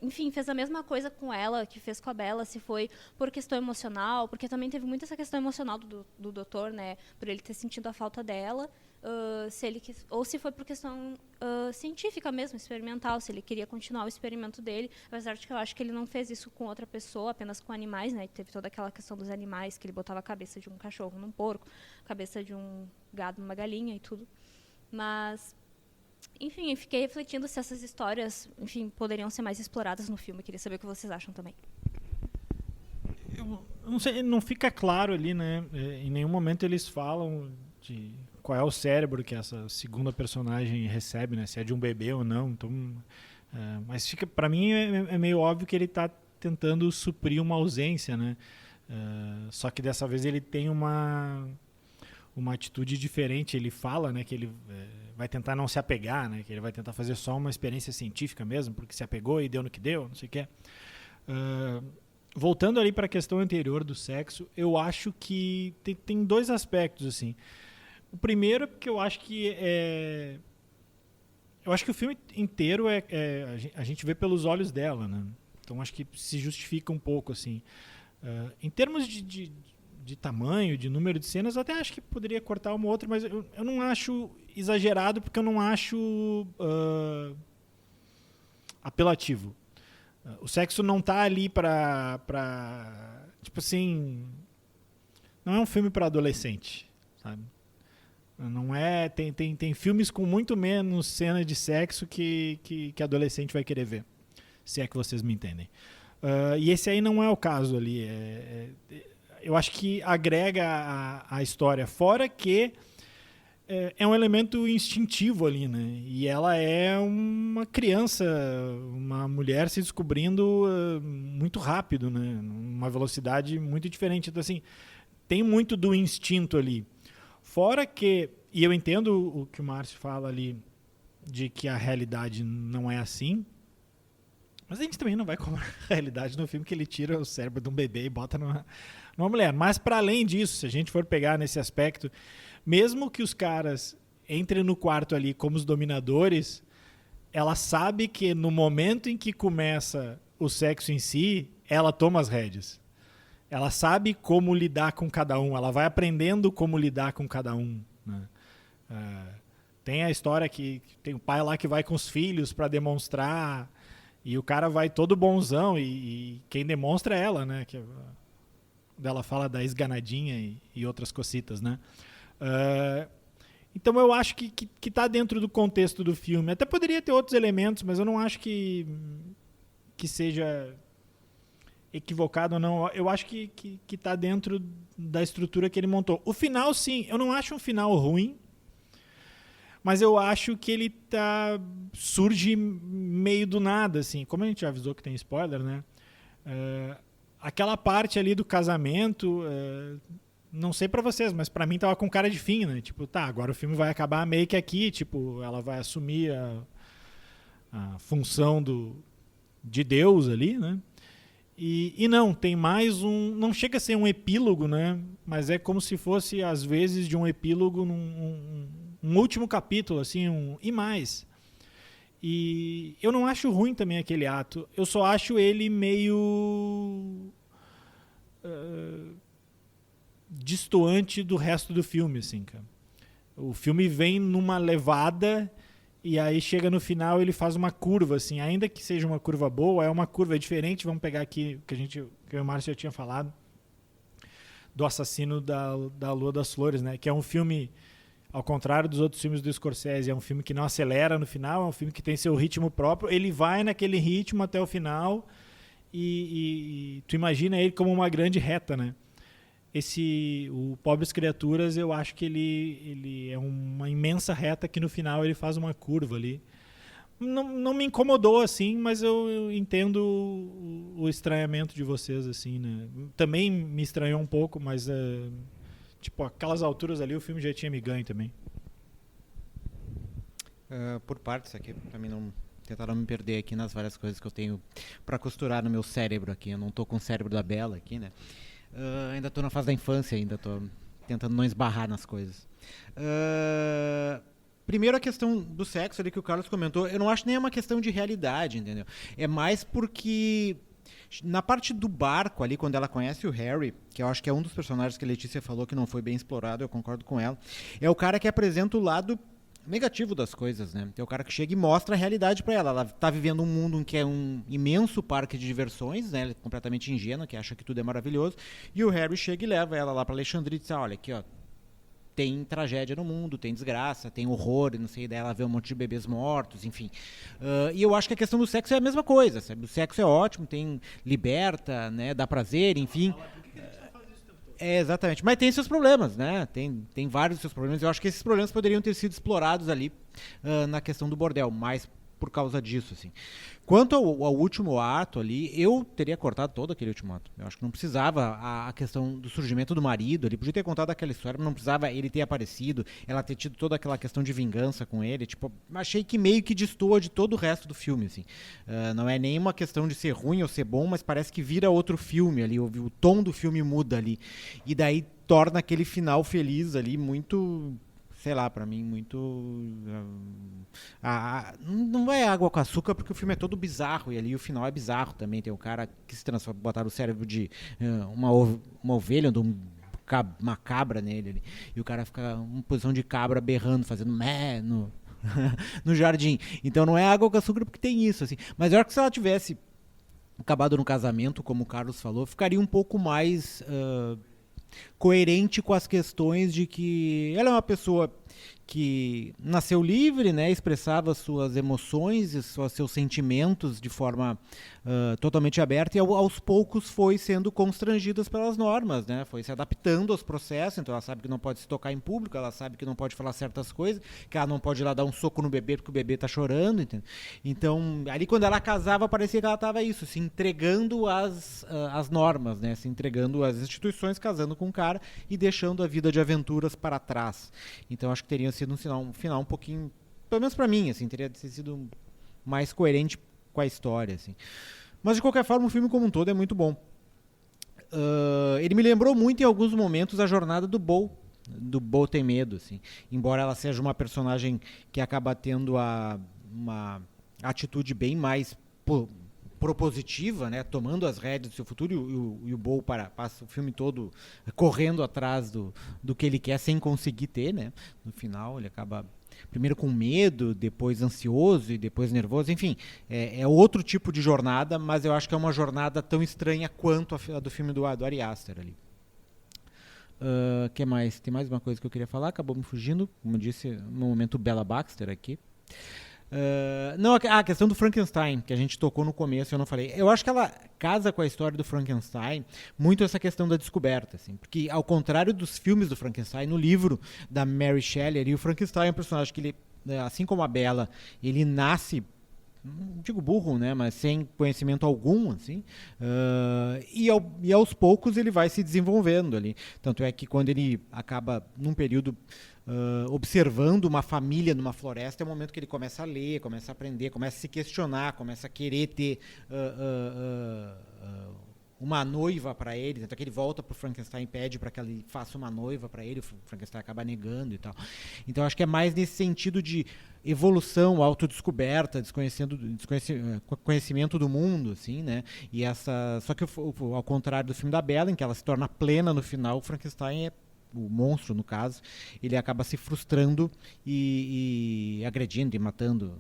Enfim, fez a mesma coisa com ela que fez com a Bella, se foi por questão emocional, porque também teve muito essa questão emocional do doutor, né, por ele ter sentido a falta dela, ou se foi por questão científica mesmo, experimental, se ele queria continuar o experimento dele, apesar de que eu acho que ele não fez isso com outra pessoa, apenas com animais, né, teve toda aquela questão dos animais, que ele botava a cabeça de um cachorro num porco, a cabeça de um gado numa galinha e tudo, mas... Enfim, eu fiquei refletindo se essas histórias, enfim, poderiam ser mais exploradas no filme. Queria saber o que vocês acham também. Eu não sei, não fica claro ali, né? Em nenhum momento eles falam de qual é o cérebro que essa segunda personagem recebe, né? Se é de um bebê ou não. Então, mas fica, para mim é meio óbvio que ele está tentando suprir uma ausência, né? Só que dessa vez ele tem uma atitude diferente. Ele fala, né, que ele vai tentar não se apegar, né, que ele vai tentar fazer só uma experiência científica mesmo, porque se apegou e deu no que deu, não sei o que. Voltando ali para a questão anterior do sexo, eu acho que tem dois aspectos, assim. O primeiro é porque eu acho que o filme inteiro a gente vê pelos olhos dela, né? Então acho que se justifica um pouco, assim. Em termos de tamanho, de número de cenas, eu até acho que poderia cortar uma ou outra, mas eu não acho exagerado, porque eu não acho apelativo. O sexo não tá ali pra tipo assim, não é um filme para adolescente, sabe? Não é, tem filmes com muito menos cena de sexo que adolescente vai querer ver, se é que vocês me entendem. E esse aí não é o caso ali. Eu acho que agrega a história, fora que é um elemento instintivo ali, né? E ela é uma criança, uma mulher se descobrindo muito rápido, né? Uma velocidade muito diferente. Então, assim, tem muito do instinto ali. Fora que, e eu entendo o que o Márcio fala ali, de que a realidade não é assim, mas a gente também não vai cobrar a realidade no filme que ele tira o cérebro de um bebê e bota numa mulher. Mas, para além disso, se a gente for pegar nesse aspecto, mesmo que os caras entrem no quarto ali como os dominadores, ela sabe que no momento em que começa o sexo em si, ela toma as rédeas. Ela sabe como lidar com cada um. Ela vai aprendendo como lidar com cada um, né? Tem a história que tem o pai lá que vai com os filhos para demonstrar... E o cara vai todo bonzão e quem demonstra é ela, né? Ela fala da esganadinha e outras cositas, né? Então eu acho que tá dentro do contexto do filme. Até poderia ter outros elementos, mas eu não acho que seja equivocado ou não. Eu acho que tá dentro da estrutura que ele montou. O final, sim, eu não acho um final ruim, mas eu acho que ele surge meio do nada, assim. Como a gente já avisou que tem spoiler, né? Aquela parte ali do casamento, não sei pra vocês, mas pra mim tava com cara de fim, né? Tipo, tá, agora o filme vai acabar meio que aqui, tipo, ela vai assumir a função de Deus ali, né? E não, tem mais não chega a ser um epílogo, né? Mas é como se fosse, às vezes, de um epílogo um último capítulo, assim, e mais. E eu não acho ruim também aquele ato. Eu só acho ele meio destoante do resto do filme, assim, cara. O filme vem numa levada e aí chega no final ele faz uma curva, assim, ainda que seja uma curva boa, é uma curva diferente. Vamos pegar aqui que eu e o Márcio já tinha falado do Assassino da Lua das Flores, né? Que é um filme, ao contrário dos outros filmes do Scorsese, é um filme que não acelera no final, é um filme que tem seu ritmo próprio, ele vai naquele ritmo até o final e tu imagina ele como uma grande reta, né? O Pobres Criaturas, eu acho que ele é uma imensa reta que no final ele faz uma curva ali. Não me incomodou, assim, mas eu entendo o estranhamento de vocês, assim, né? Também me estranhou um pouco, mas tipo, aquelas alturas ali o filme já tinha me ganho também. Por partes aqui, pra mim tentar não me perder aqui nas várias coisas que eu tenho pra costurar no meu cérebro aqui. Eu não tô com o cérebro da Bela aqui, né? Ainda tô na fase da infância, ainda tô tentando não esbarrar nas coisas. Primeiro a questão do sexo ali que o Carlos comentou, eu não acho nem uma questão de realidade, entendeu? É mais porque na parte do barco ali, quando ela conhece o Harry, que eu acho que é um dos personagens que a Letícia falou que não foi bem explorado, eu concordo com ela, é o cara que apresenta o lado negativo das coisas, né? É o cara que chega e mostra a realidade pra ela. Ela tá vivendo um mundo que é um imenso parque de diversões, né? Ela é completamente ingênua, que acha que tudo é maravilhoso. E o Harry chega e leva ela lá pra Alexandria e diz, olha, aqui, ó, tem tragédia no mundo, tem desgraça, tem horror, não sei, daí ela vê um monte de bebês mortos, enfim. E eu acho que a questão do sexo é a mesma coisa, sabe? O sexo é ótimo, liberta, né? Dá prazer, enfim. Exatamente, mas tem seus problemas, né? Tem vários seus problemas. Eu acho que esses problemas poderiam ter sido explorados ali na questão do bordel, mais por causa disso, assim. Quanto ao último ato ali, eu teria cortado todo aquele último ato. Eu acho que não precisava a questão do surgimento do marido, ele podia ter contado aquela história, mas não precisava ele ter aparecido, ela ter tido toda aquela questão de vingança com ele. Tipo, achei que meio que destoa de todo o resto do filme, assim. Não é nenhuma questão de ser ruim ou ser bom, mas parece que vira outro filme ali, o tom do filme muda ali. E daí torna aquele final feliz ali muito... sei lá, pra mim, muito... não é água com açúcar, porque o filme é todo bizarro, e ali o final é bizarro também. Tem um cara que se transforma, botaram o cérebro de uma ovelha, de uma cabra nele ali, e o cara fica em posição de cabra berrando, fazendo mé no jardim. Então não é água com açúcar porque tem isso, assim. Mas eu acho que se ela tivesse acabado no casamento, como o Carlos falou, ficaria um pouco mais... coerente com as questões de que ela é uma pessoa que nasceu livre, né, expressava suas emoções e seus sentimentos de forma totalmente aberta e aos poucos foi sendo constrangida pelas normas, né, foi se adaptando aos processos. Então ela sabe que não pode se tocar em público, ela sabe que não pode falar certas coisas, que ela não pode ir lá dar um soco no bebê porque o bebê está chorando, entendeu? Então ali quando ela casava parecia que ela estava isso, se entregando às normas, né, se entregando às instituições, casando com um cara e deixando a vida de aventuras para trás. Então acho que teria sido um final um pouquinho, pelo menos para mim, assim, teria sido mais coerente com a história, assim. Mas de qualquer forma o filme como um todo é muito bom. Ele me lembrou muito em alguns momentos a jornada do Bo Tem Medo, assim. Embora ela seja uma personagem que acaba tendo uma atitude bem mais propositiva, né, tomando as rédeas do seu futuro, e o Bo passa o filme todo correndo atrás do que ele quer sem conseguir ter, né? No final ele acaba primeiro com medo, depois ansioso e depois nervoso, enfim, é outro tipo de jornada, mas eu acho que é uma jornada tão estranha quanto a do filme do Ari Aster ali. Que mais? Tem mais uma coisa que eu queria falar, acabou me fugindo, como eu disse, no momento Bella Baxter aqui. Não, a questão do Frankenstein, que a gente tocou no começo, eu não falei. Eu acho que ela casa com a história do Frankenstein muito essa questão da descoberta, assim, porque ao contrário dos filmes do Frankenstein, no livro da Mary Shelley, o Frankenstein é um personagem que ele, assim como a Bella, ele nasce, não digo burro, né, mas sem conhecimento algum, assim, e aos poucos ele vai se desenvolvendo ali. Tanto é que quando ele acaba num período observando uma família numa floresta, é o momento que ele começa a ler, começa a aprender, começa a se questionar, começa a querer ter uma noiva para ele. Tanto é que ele volta para o Frankenstein e pede para que ele faça uma noiva para ele, o Frankenstein acaba negando e tal. Então acho que é mais nesse sentido de evolução, autodescoberta, conhecimento do mundo, assim, né? E só que ao contrário do filme da Bela, em que ela se torna plena no final, o Frankenstein o monstro, no caso, ele acaba se frustrando e agredindo e matando,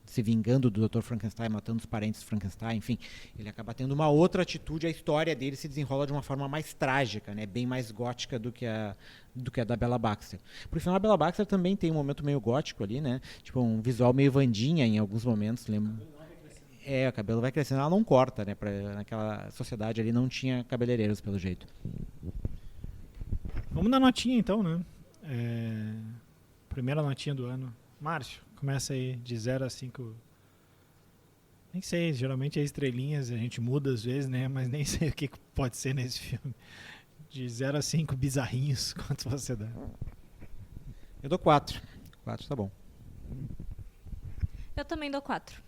se vingando do Dr. Frankenstein, matando os parentes do Frankenstein, enfim, ele acaba tendo uma outra atitude, a história dele se desenrola de uma forma mais trágica, né, bem mais gótica do que a da Bella Baxter. Por final, a Bella Baxter também tem um momento meio gótico ali, né, tipo um visual meio Wandinha em alguns momentos, lembra? O cabelo vai crescendo, ela não corta, né, naquela sociedade ali não tinha cabeleireiros, pelo jeito. Vamos dar notinha então, né? Primeira notinha do ano. Márcio, começa aí de 0 a 5. Nem sei, geralmente é estrelinhas, a gente muda às vezes, né? Mas nem sei o que pode ser nesse filme. De 0 a 5 bizarrinhos, quanto você dá? Eu dou 4. 4 tá bom. Eu também dou 4.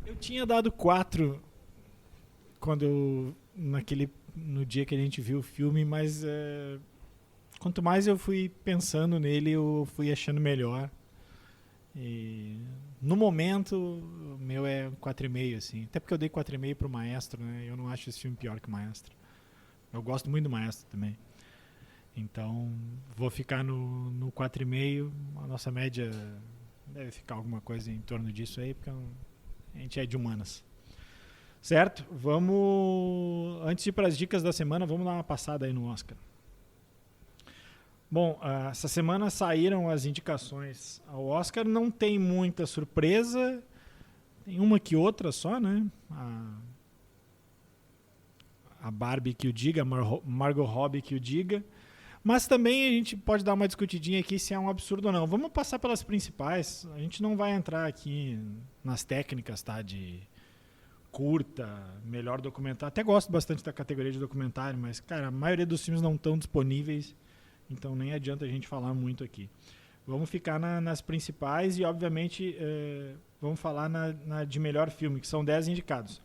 Eu tinha dado 4 no dia que a gente viu o filme, mas quanto mais eu fui pensando nele, eu fui achando melhor. E no momento, o meu é 4,5, assim. Até porque eu dei 4,5 pro Maestro, né? Eu não acho esse filme pior que o Maestro. Eu gosto muito do Maestro também. Então, vou ficar no 4,5. A nossa média deve ficar alguma coisa em torno disso aí, porque a gente é de humanas. Certo? Antes de ir para as dicas da semana, vamos dar uma passada aí no Oscar. Bom, essa semana saíram as indicações ao Oscar. Não tem muita surpresa. Tem uma que outra só, né? A Barbie que o diga, a Margot Robbie que o diga. Mas também a gente pode dar uma discutidinha aqui se é um absurdo ou não. Vamos passar pelas principais. A gente não vai entrar aqui nas técnicas, tá? De curta, melhor documentário. Até gosto bastante da categoria de documentário, mas, cara, a maioria dos filmes não estão disponíveis, então nem adianta a gente falar muito aqui. Vamos ficar nas principais e, obviamente, vamos falar na de melhor filme, que são 10 indicados.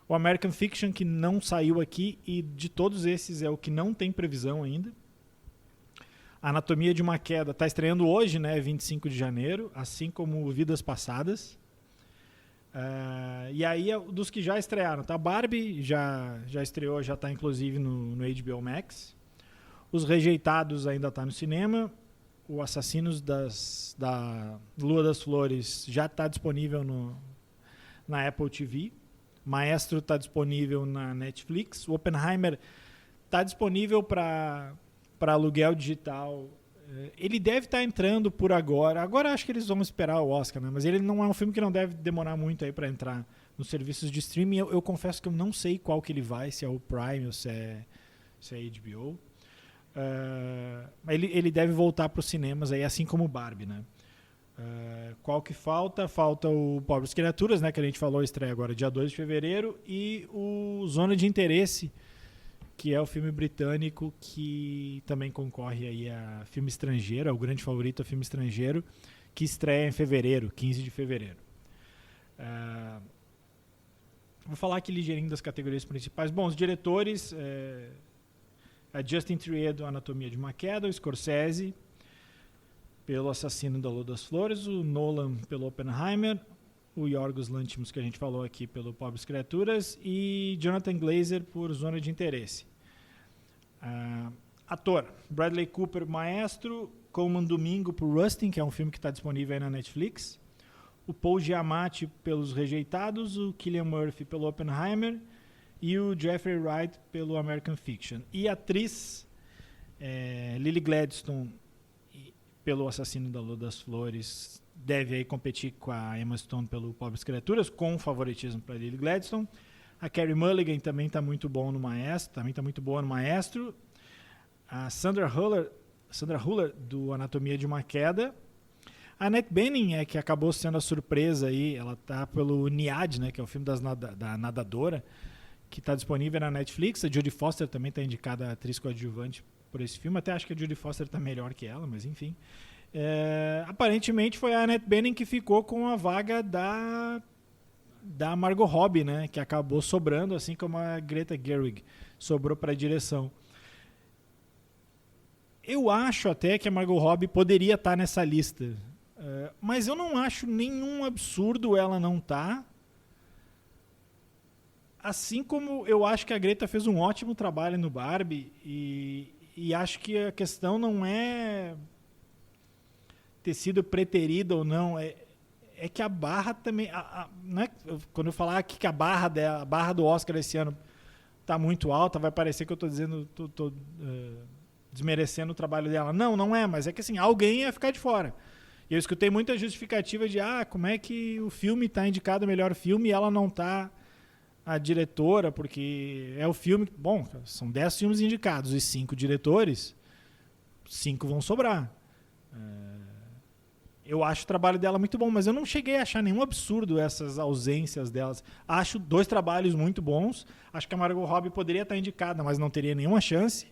O American Fiction, que não saiu aqui, e de todos esses é o que não tem previsão ainda. A Anatomia de uma Queda está estreando hoje, né, 25 de janeiro, assim como Vidas Passadas. E aí, dos que já estrearam, tá? Barbie já estreou, já está inclusive no HBO Max. Os Rejeitados ainda está no cinema. O Assassinos da Lua das Flores já está disponível na Apple TV. Maestro está disponível na Netflix. O Oppenheimer está disponível para aluguel digital. Ele deve estar entrando por agora. Agora acho que eles vão esperar o Oscar, né? Mas ele não é um filme que não deve demorar muito aí para entrar nos serviços de streaming. Eu confesso que eu não sei qual que ele vai, se é o Prime ou se é HBO. Ele deve voltar para os cinemas aí, assim como o Barbie, né? Qual que falta? Falta o Pobres Criaturas, né? Que a gente falou, estreia agora dia 2 de fevereiro. E o Zona de Interesse, que é o filme britânico que também concorre aí a filme estrangeiro, é o grande favorito a filme estrangeiro, que estreia em fevereiro, 15 de fevereiro. Vou falar aqui ligeirinho das categorias principais. Bom, os diretores, a Justin Triet, Anatomia de uma Queda, o Scorsese, pelo Assassino da Lua das Flores, o Nolan pelo Oppenheimer, o Yorgos Lanthimos, que a gente falou aqui, pelo Pobres Criaturas, e Jonathan Glazer por Zona de Interesse. Ator, Bradley Cooper, Maestro, Colman Domingo por Rustin, que é um filme que está disponível aí na Netflix, o Paul Giamatti pelos Rejeitados, o Cillian Murphy pelo Oppenheimer e o Jeffrey Wright pelo American Fiction. E a atriz Lily Gladstone pelo Assassino da Lua das Flores deve aí competir com a Emma Stone pelo Pobres Criaturas, com favoritismo para Lily Gladstone. A Carey Mulligan também está muito boa no Maestro. A Sandra Hüller do Anatomia de uma Queda. A Annette Bening, que acabou sendo a surpresa aí, ela está pelo Niad, né, que é o filme da nadadora, que está disponível na Netflix. A Jodie Foster também está indicada a atriz coadjuvante por esse filme. Até acho que a Jodie Foster está melhor que ela, mas enfim. Aparentemente foi a Annette Bening que ficou com a vaga da Margot Robbie, né, que acabou sobrando, assim como a Greta Gerwig sobrou para a direção. Eu acho até que a Margot Robbie poderia estar nessa lista. Mas eu não acho nenhum absurdo ela não tá. Assim como eu acho que a Greta fez um ótimo trabalho no Barbie e acho que a questão não é ter sido preterida ou não, é que a barra também, né? Quando eu falar aqui que a barra do Oscar esse ano tá muito alta, vai parecer que eu tô dizendo, tô desmerecendo o trabalho dela. Não é, mas é que assim, alguém ia ficar de fora. E eu escutei muita justificativa de como é que o filme tá indicado o melhor filme e ela não tá a diretora, porque é o filme... Bom, são 10 filmes indicados e 5 diretores, 5 vão sobrar. Eu acho o trabalho dela muito bom, mas eu não cheguei a achar nenhum absurdo essas ausências delas. Acho 2 trabalhos muito bons. Acho que a Margot Robbie poderia estar indicada, mas não teria nenhuma chance.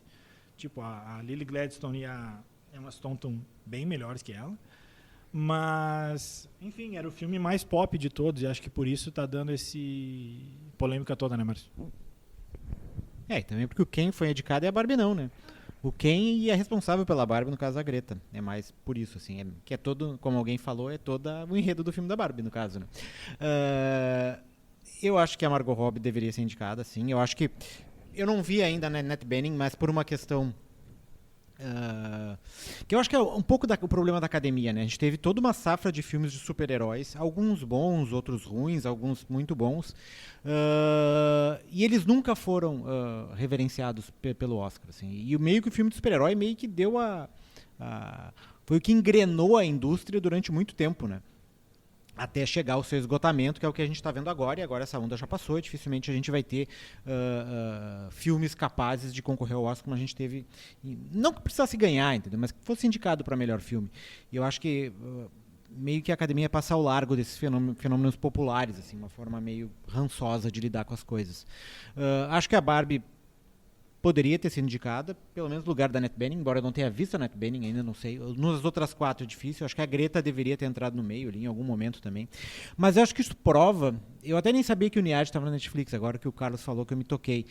Tipo, a Lily Gladstone e a Emma Stone estão bem melhores que ela. Mas, enfim, era o filme mais pop de todos e acho que por isso tá dando esse polêmica toda, né, Márcio? E também porque o Ken foi indicado e a Barbie não, né? O Ken é responsável pela Barbie, no caso da Greta. É mais por isso, assim. Que é todo, como alguém falou, é todo o enredo do filme da Barbie, no caso, né? Eu acho que a Margot Robbie deveria ser indicada, sim. Eu acho que... Eu não vi ainda a Annette Bening, mas por uma questão... que eu acho que é um pouco o problema da academia, né? A gente teve toda uma safra de filmes de super-heróis, alguns bons, outros ruins, alguns muito bons, e eles nunca foram reverenciados pelo Oscar, assim. E meio que o filme de super-herói meio que deu foi o que engrenou a indústria durante muito tempo, né? Até chegar ao seu esgotamento, que é o que a gente está vendo agora, e agora essa onda já passou, e dificilmente a gente vai ter filmes capazes de concorrer ao Oscar como a gente teve, não que precisasse ganhar, entendeu? Mas que fosse indicado para melhor filme. E eu acho que meio que a academia passa ao largo desses fenômenos populares, assim, uma forma meio rançosa de lidar com as coisas. Acho que a Barbie poderia ter sido indicada, pelo menos no lugar da Annette Bening, embora eu não tenha visto a Annette Bening ainda, não sei. Nas outras 4 é difícil, acho que a Greta deveria ter entrado no meio ali, em algum momento também. Mas eu acho que isso prova, eu até nem sabia que o Niad estava na Netflix, agora que o Carlos falou que eu me toquei,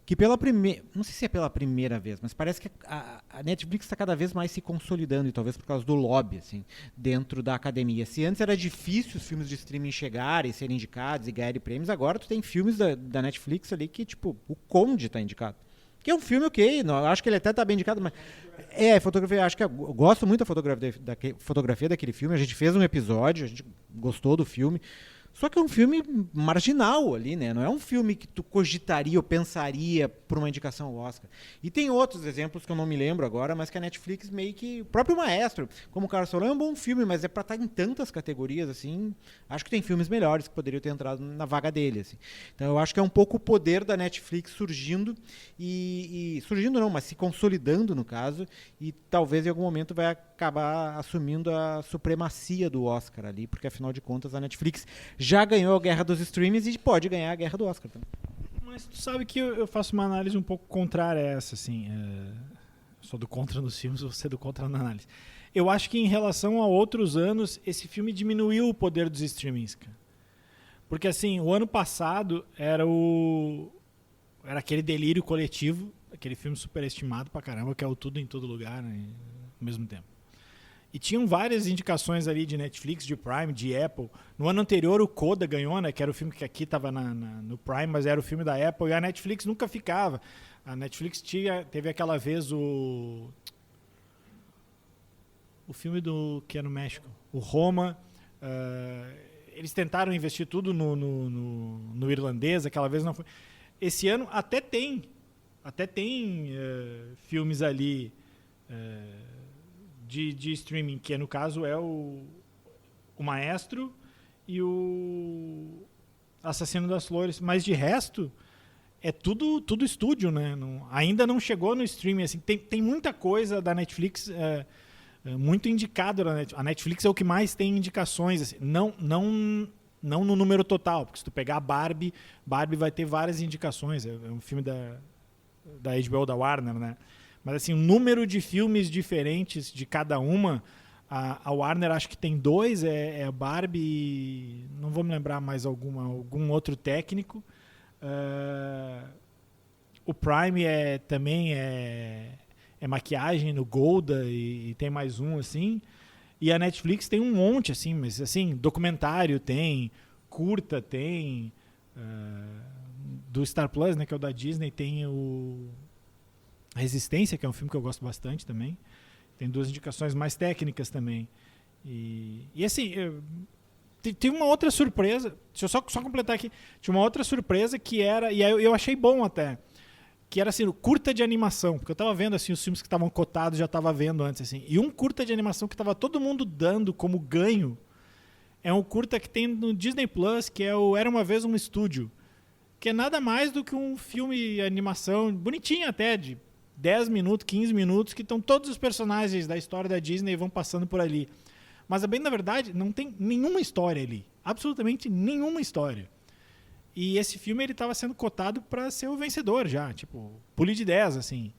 que pela primeira, não sei se é pela primeira vez, mas parece que a Netflix está cada vez mais se consolidando, e talvez por causa do lobby, assim, dentro da academia. Se antes era difícil os filmes de streaming chegarem, serem indicados e ganharem prêmios, agora tu tem filmes da Netflix ali que, tipo, o Conde está indicado. Que é um filme ok, não, acho que ele até está bem indicado, mas fotografia, acho que eu gosto muito da fotografia daquele filme, a gente fez um episódio, a gente gostou do filme, só que é um filme marginal ali, né? Não é um filme que tu cogitaria ou pensaria por uma indicação ao Oscar. E tem outros exemplos que eu não me lembro agora, mas que a Netflix meio que... O próprio Maestro, como o Carlos falou, é um bom filme, mas é pra estar em tantas categorias, assim... Acho que tem filmes melhores que poderiam ter entrado na vaga dele, assim. Então eu acho que é um pouco o poder da Netflix surgindo surgindo não, mas se consolidando, no caso, e talvez em algum momento vai acabar assumindo a supremacia do Oscar ali, porque afinal de contas a Netflix já ganhou a guerra dos streams e pode ganhar a guerra do Oscar também. Mas tu sabe que eu faço uma análise um pouco contrária a essa, assim. Sou do contra nos filmes, você é do contra na análise. Eu acho que em relação a outros anos, esse filme diminuiu o poder dos streamings, cara. Porque assim, o ano passado era aquele delírio coletivo, aquele filme superestimado pra caramba, que é o Tudo em Todo Lugar, né, ao mesmo tempo. E tinham várias indicações ali de Netflix, de Prime, de Apple. No ano anterior o Coda ganhou, né, que era o filme que aqui estava no Prime, mas era o filme da Apple, e a Netflix nunca ficava. A Netflix teve aquela vez o filme que é no México, o Roma. Eles tentaram investir tudo no irlandês, aquela vez não foi. Esse ano até tem filmes ali de streaming, que no caso é o Maestro e o Assassino das Flores, mas de resto é tudo estúdio, né? Ainda não chegou no streaming, assim, tem muita coisa da Netflix muito indicado na Netflix. A Netflix é o que mais tem indicações, assim, não no número total, porque se tu pegar Barbie vai ter várias indicações, é um filme da HBO, da Warner, né? Mas assim, o número de filmes diferentes de cada uma, a Warner acho que tem 2, é Barbie, não vou me lembrar mais algum outro técnico. O Prime também é maquiagem no Golda e tem mais um assim. E a Netflix tem um monte, assim, mas assim, documentário tem, curta tem, do Star Plus, né, que é o da Disney, tem o Resistência, que é um filme que eu gosto bastante também. Tem 2 indicações mais técnicas também. E assim, tem uma outra surpresa, deixa eu só completar aqui, tinha uma outra surpresa que era, e aí eu achei bom até, que era assim, o curta de animação, porque eu tava vendo assim os filmes que estavam cotados, já tava vendo antes assim. E um curta de animação que tava todo mundo dando como ganho é um curta que tem no Disney Plus, que é o Era uma vez um Estúdio, que é nada mais do que um filme animação bonitinho até, de 10 minutos, 15 minutos, que estão todos os personagens da história da Disney e vão passando por ali. Mas, bem na verdade, não tem nenhuma história ali. Absolutamente nenhuma história. E esse filme ele estava sendo cotado para ser o vencedor já, tipo, pule de 10, assim.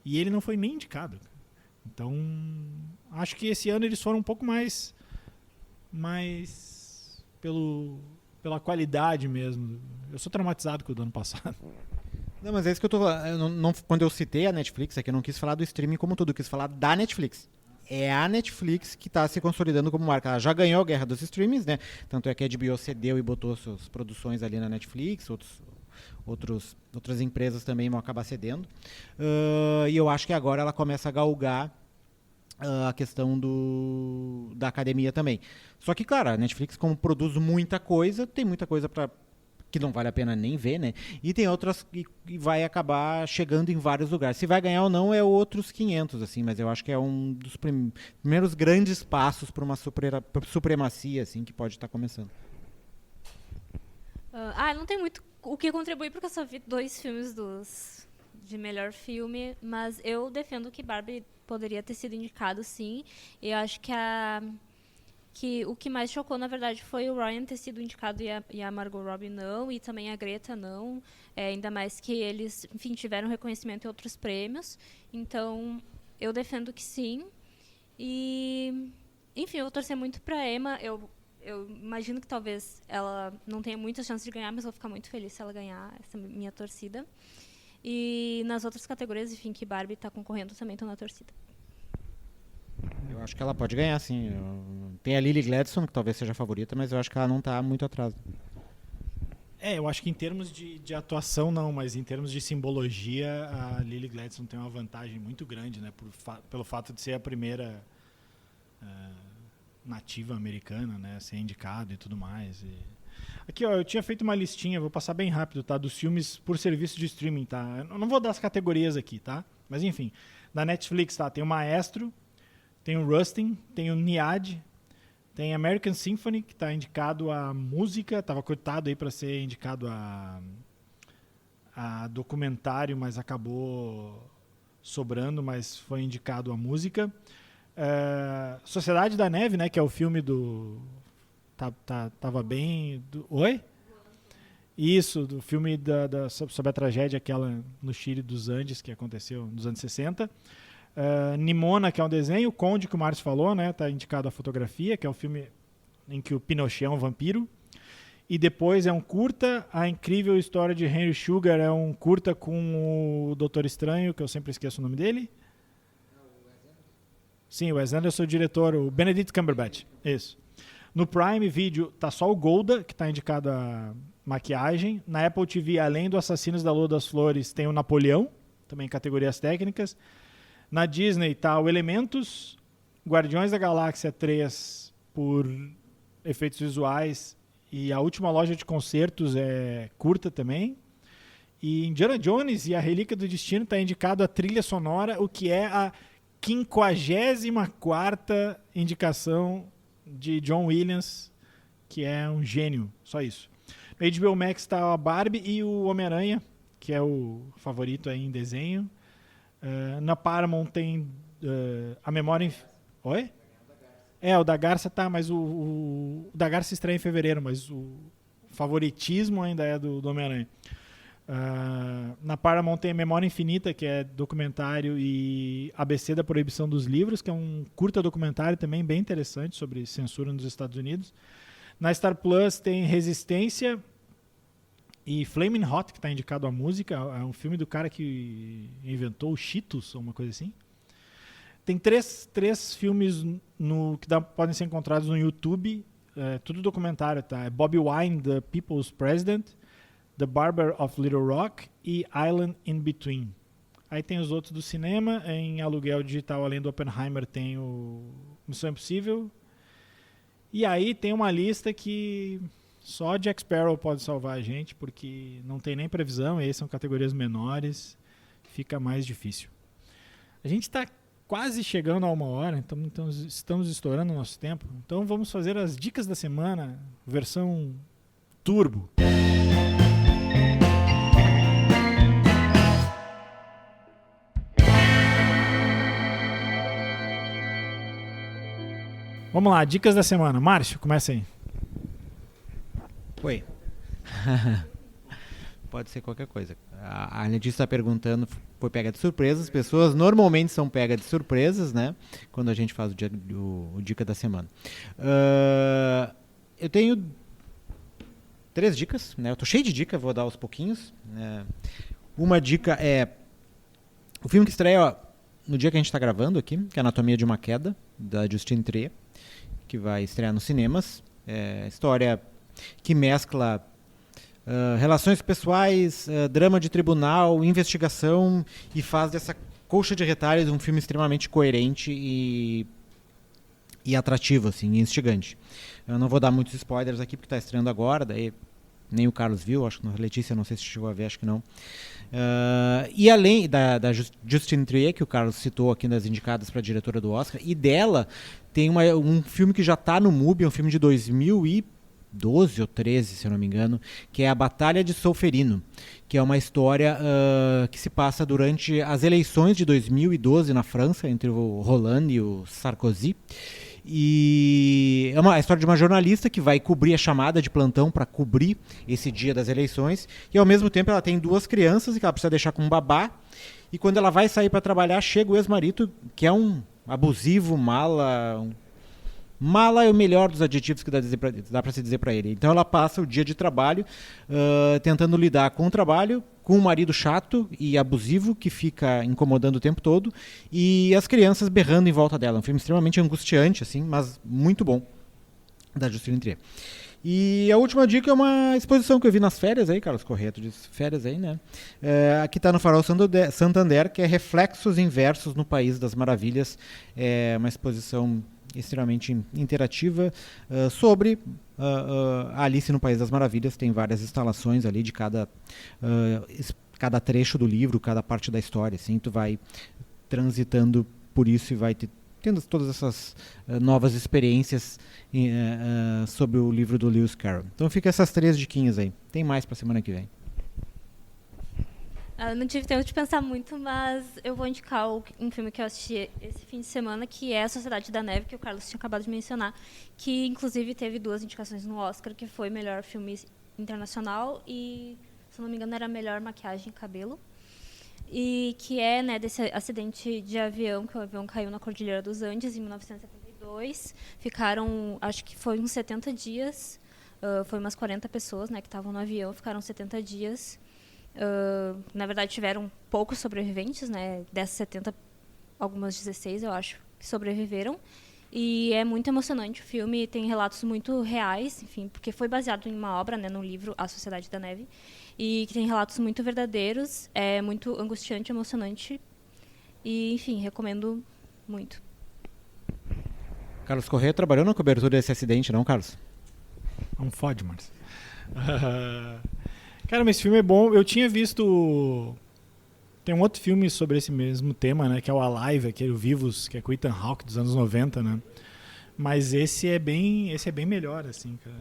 E ele não foi nem indicado. Então, acho que esse ano eles foram um pouco mais pela qualidade mesmo. Eu sou traumatizado com o do ano passado. Não, mas é isso que eu tô falando. Quando eu citei a Netflix, é que eu não quis falar do streaming como todo, eu quis falar da Netflix. É a Netflix que está se consolidando como marca. Ela já ganhou a guerra dos streamings, né? Tanto é que a HBO cedeu e botou suas produções ali na Netflix, outras empresas também vão acabar cedendo. E eu acho que agora ela começa a galgar a questão da academia também. Só que, claro, a Netflix, como produz muita coisa, tem muita coisa que não vale a pena nem ver, né? E tem outras que vai acabar chegando em vários lugares. Se vai ganhar ou não é outros 500, assim, mas eu acho que é um dos primeiros grandes passos para uma supremacia, assim, que pode estar começando. Não tem muito o que contribuir, porque eu só vi 2 filmes de melhor filme, mas eu defendo que Barbie poderia ter sido indicado, sim. E eu acho que o que mais chocou, na verdade, foi o Ryan ter sido indicado e a Margot Robbie não, e também a Greta não. Ainda mais que eles, enfim, tiveram reconhecimento em outros prêmios. Então, eu defendo que sim. E, enfim, eu vou torcer muito pra Emma. Eu imagino que talvez ela não tenha muitas chances de ganhar, mas vou ficar muito feliz se ela ganhar, essa é a minha torcida. E nas outras categorias, enfim, que Barbie está concorrendo, também estou na torcida. Eu acho que ela pode ganhar, sim. Tem a Lily Gladstone, que talvez seja a favorita, mas eu acho que ela não está muito atrás. Eu acho que em termos de atuação não, mas em termos de simbologia, a Lily Gladstone tem uma vantagem muito grande, né, pelo fato de ser a primeira nativa americana, né, a ser indicada e tudo mais. Aqui, ó, eu tinha feito uma listinha, vou passar bem rápido, tá, dos filmes por serviço de streaming, tá? Eu não vou dar as categorias aqui, tá? Mas enfim, da Netflix, tá? Tem o Maestro, tem o Rustin, tem o Niad, tem American Symphony, que está indicado a música, estava cotado aí para ser indicado a documentário, mas acabou sobrando, mas foi indicado a música. Sociedade da Neve, né, que é o filme do... Tava bem... Oi? Isso, do filme sobre a tragédia aquela no Chile dos Andes, que aconteceu nos anos 60. Nimona, que é um desenho, Conde, que o Márcio falou, né, tá indicado a fotografia, que é o filme em que o Pinochet é um vampiro. E depois é um curta, A Incrível História de Henry Sugar, é um curta com o Doutor Estranho, que eu sempre esqueço o nome dele. Sim, o Wes Anderson é o diretor, o Benedict Cumberbatch, isso. No Prime Video tá só o Golda, que tá indicado a maquiagem. Na Apple TV, além do Assassinos da Lua das Flores, tem o Napoleão, também em categorias técnicas. Na Disney tá o Elementos, Guardiões da Galáxia 3 por efeitos visuais e A Última Loja de Concertos é curta também. E Indiana Jones e A Relíquia do Destino está indicado a trilha sonora, o que é a 54ª indicação de John Williams, que é um gênio, só isso. No HBO Max está a Barbie e o Homem-Aranha, que é o favorito aí em desenho. Na Paramount tem A Memória... Oi? O da Garça tá, mas o da Garça estreia em fevereiro, mas o favoritismo ainda é do Homem-Aranha. Na Paramount tem Memória Infinita, que é documentário, e ABC da Proibição dos Livros, que é um curta documentário também bem interessante sobre censura nos Estados Unidos. Na Star Plus tem Resistência e Flamin' Hot, que está indicado a música. É um filme do cara que inventou o Cheetos, ou uma coisa assim. Tem três filmes que podem ser encontrados no YouTube, tudo documentário, tá? É Bobi Wine, The People's President, The Barber of Little Rock e Island in Between. Aí tem os outros do cinema, em aluguel digital, além do Oppenheimer, tem o Missão Impossível. E aí tem uma lista que só Jack Sparrow pode salvar a gente, porque não tem nem previsão, e aí são categorias menores, fica mais difícil. A gente está quase chegando a 1 hora, então estamos estourando o nosso tempo. Então vamos fazer as dicas da semana, versão turbo. Vamos lá, dicas da semana. Márcio, começa aí. Oi. Pode ser qualquer coisa. A Letícia está perguntando, foi pega de surpresa. As pessoas normalmente são pega de surpresas, né? Quando a gente faz o Dica da Semana. Eu tenho 3 dicas, né? Eu tô cheio de dicas, vou dar aos pouquinhos. Uma dica é o filme que estreia no dia que a gente está gravando aqui, que é Anatomia de uma Queda, da Justine Triet, que vai estrear nos cinemas. História que mescla relações pessoais, drama de tribunal, investigação, e faz dessa colcha de retalhos um filme extremamente coerente e atrativo, assim, e instigante. Eu não vou dar muitos spoilers aqui porque está estreando agora, daí nem o Carlos viu, acho que a Letícia, não sei se chegou a ver, acho que não. E além da Justine Triet, que o Carlos citou aqui nas indicadas para a diretora do Oscar, e dela tem um filme que já está no MUBI, é um filme de 2012 ou 13, se eu não me engano, que é A Batalha de Solferino, que é uma história que se passa durante as eleições de 2012 na França, entre o Hollande e o Sarkozy. E é a história de uma jornalista que vai cobrir a chamada de plantão para cobrir esse dia das eleições, e ao mesmo tempo ela tem 2 crianças que ela precisa deixar com um babá, e quando ela vai sair para trabalhar, chega o ex-marido, que é um abusivo, mala é o melhor dos adjetivos que dá para se dizer para ele. Então ela passa o dia de trabalho tentando lidar com o trabalho, com o marido chato e abusivo que fica incomodando o tempo todo, e as crianças berrando em volta dela. Um filme extremamente angustiante, assim, mas muito bom, da Justine Triet. E a última dica é uma exposição que eu vi nas férias aí, Carlos Corrêa, tu disse férias aí, né? Aqui está no Farol Santander, que é Reflexos Inversos no País das Maravilhas. É uma exposição extremamente interativa sobre a Alice no País das Maravilhas. Tem várias instalações ali de cada trecho do livro, cada parte da história, assim. Tu vai transitando por isso e vai tendo todas essas novas experiências sobre o livro do Lewis Carroll. Então fica essas 3 diquinhas aí. Tem mais para semana que vem. Eu não tive tempo de pensar muito, mas eu vou indicar um filme que eu assisti esse fim de semana, que é A Sociedade da Neve, que o Carlos tinha acabado de mencionar, que inclusive teve 2 indicações no Oscar, que foi melhor filme internacional e, se não me engano, era melhor maquiagem e cabelo. E que é, né, desse acidente de avião, que o avião caiu na Cordilheira dos Andes em 1972. Ficaram, acho que foi uns 70 dias, foi umas 40 pessoas, né, que estavam no avião, ficaram 70 dias. Na verdade, tiveram poucos sobreviventes, né? Dessas 70, algumas 16, eu acho, que sobreviveram. E é muito emocionante o filme, tem relatos muito reais, enfim, porque foi baseado em uma obra, né, no livro A Sociedade da Neve, e que tem relatos muito verdadeiros, é muito angustiante, emocionante, e, enfim, recomendo muito. Carlos Corrêa trabalhou na cobertura desse acidente, não, Carlos? Não fode, Márcio. Cara, mas esse filme é bom. Eu tinha visto... Tem um outro filme sobre esse mesmo tema, né? Que é o Alive, aquele o Vivos, que é com o Ethan Hawke, dos anos 90, né? Mas esse é bem melhor, assim, cara.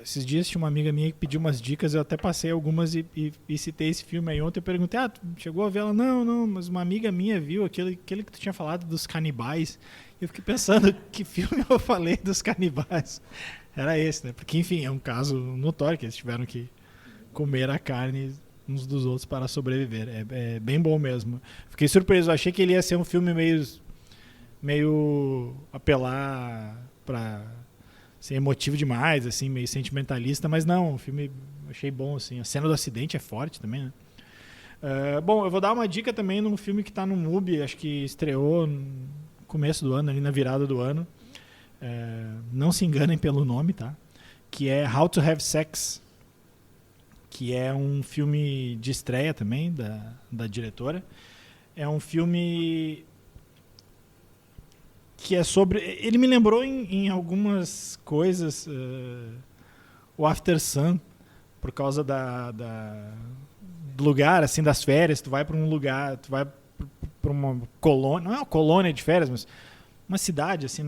Esses dias tinha uma amiga minha que pediu umas dicas, eu até passei algumas e citei esse filme aí ontem. Eu perguntei, tu chegou a ver? Ela, não, mas uma amiga minha viu aquele que tu tinha falado dos canibais. Eu fiquei pensando, que filme eu falei dos canibais? Era esse, né? Porque, enfim, é um caso notório que eles tiveram que comer a carne uns dos outros para sobreviver. É bem bom mesmo. Fiquei surpreso. Eu achei que ele ia ser um filme meio apelar para ser emotivo demais, assim, meio sentimentalista, mas não, o filme eu achei bom, assim. A cena do acidente é forte também, né? Bom, eu vou dar uma dica também num filme que está no MUBI, acho que estreou no começo do ano, ali na virada do ano. Não se enganem pelo nome, tá? Que é How to Have Sex, que é um filme de estreia também da diretora. É um filme que é sobre... Ele me lembrou em algumas coisas o After Sun, por causa do lugar, assim, das férias. Tu vai para um lugar, tu vai para uma colônia, não é uma colônia de férias, mas uma cidade, assim,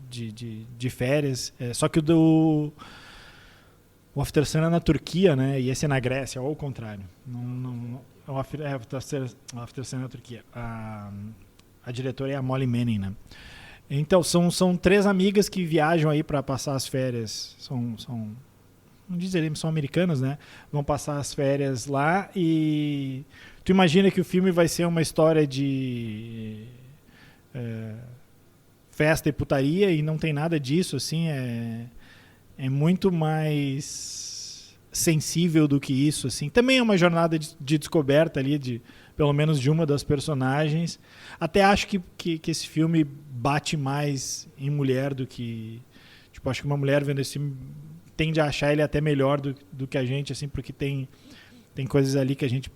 de férias. Só que o After Sun é na Turquia, né? E esse é na Grécia, ou ao contrário. O After Sun é na Turquia. A diretora é a Molly Manning, né? Então, são 3 amigas que viajam aí para passar as férias. Não dizeremos, são americanas, né? Vão passar as férias lá e tu imagina que o filme vai ser uma história de festa e putaria, e não tem nada disso, assim, é muito mais sensível do que isso, assim. Também é uma jornada de descoberta ali, pelo menos de uma das personagens. Até acho que esse filme bate mais em mulher do que... Tipo, acho que uma mulher vendo esse filme tende a achar ele até melhor do que a gente, assim, porque tem coisas ali que a gente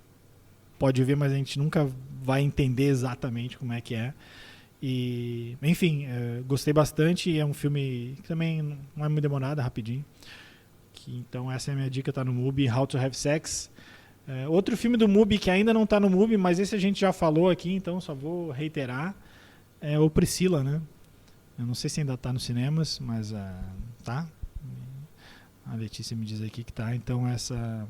pode ver, mas a gente nunca vai entender exatamente como é que é. E, enfim, gostei bastante. É um filme que também não é muito demorado, é rapidinho. Então essa é a minha dica, tá no MUBI, How to Have Sex. Outro filme do MUBI que ainda não tá no MUBI, mas esse a gente já falou aqui, então só vou reiterar, é o Priscila, né? Eu não sei se ainda tá nos cinemas, mas tá. A Letícia me diz aqui que tá, então essa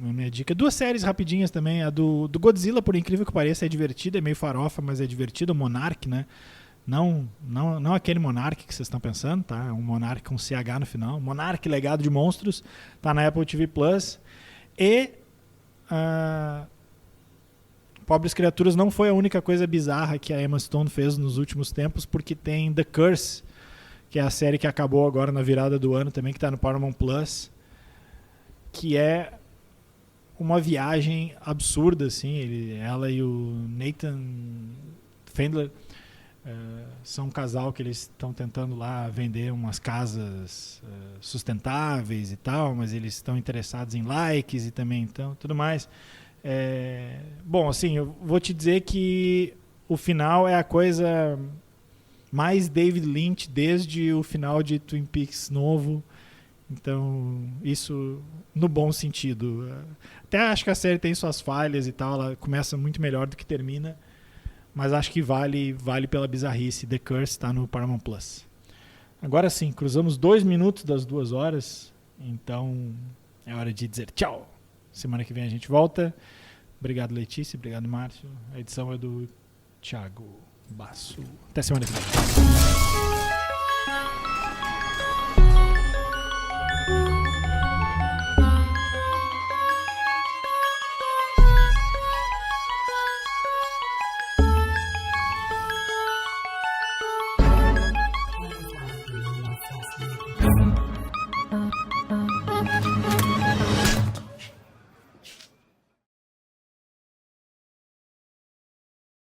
é a minha dica. 2 séries rapidinhas também. A do Godzilla, por incrível que pareça, é divertida, é meio farofa, mas é divertida. O Monark, né? Não aquele Monark que vocês estão pensando, tá? É um Monark com CH no final. Monark, Legado de Monstros, tá na Apple TV Plus. E Pobres Criaturas não foi a única coisa bizarra que a Emma Stone fez nos últimos tempos, porque tem The Curse, que é a série que acabou agora na virada do ano também, que está no Paramount Plus, que é uma viagem absurda, assim. Ela e o Nathan Fendler são um casal que eles estão tentando lá vender umas casas sustentáveis e tal, mas eles estão interessados em likes e também então tudo mais. Bom, assim, eu vou te dizer que o final é a coisa mais David Lynch desde o final de Twin Peaks novo. Então, isso no bom sentido. Até acho que a série tem suas falhas e tal, ela começa muito melhor do que termina, mas acho que vale pela bizarrice. The Curse está no Paramount Plus. Agora sim, cruzamos 2 minutos das 2 horas, então é hora de dizer tchau. Semana que vem a gente volta. Obrigado, Letícia. Obrigado, Márcio. A edição é do Thiago Basso. Até semana que vem.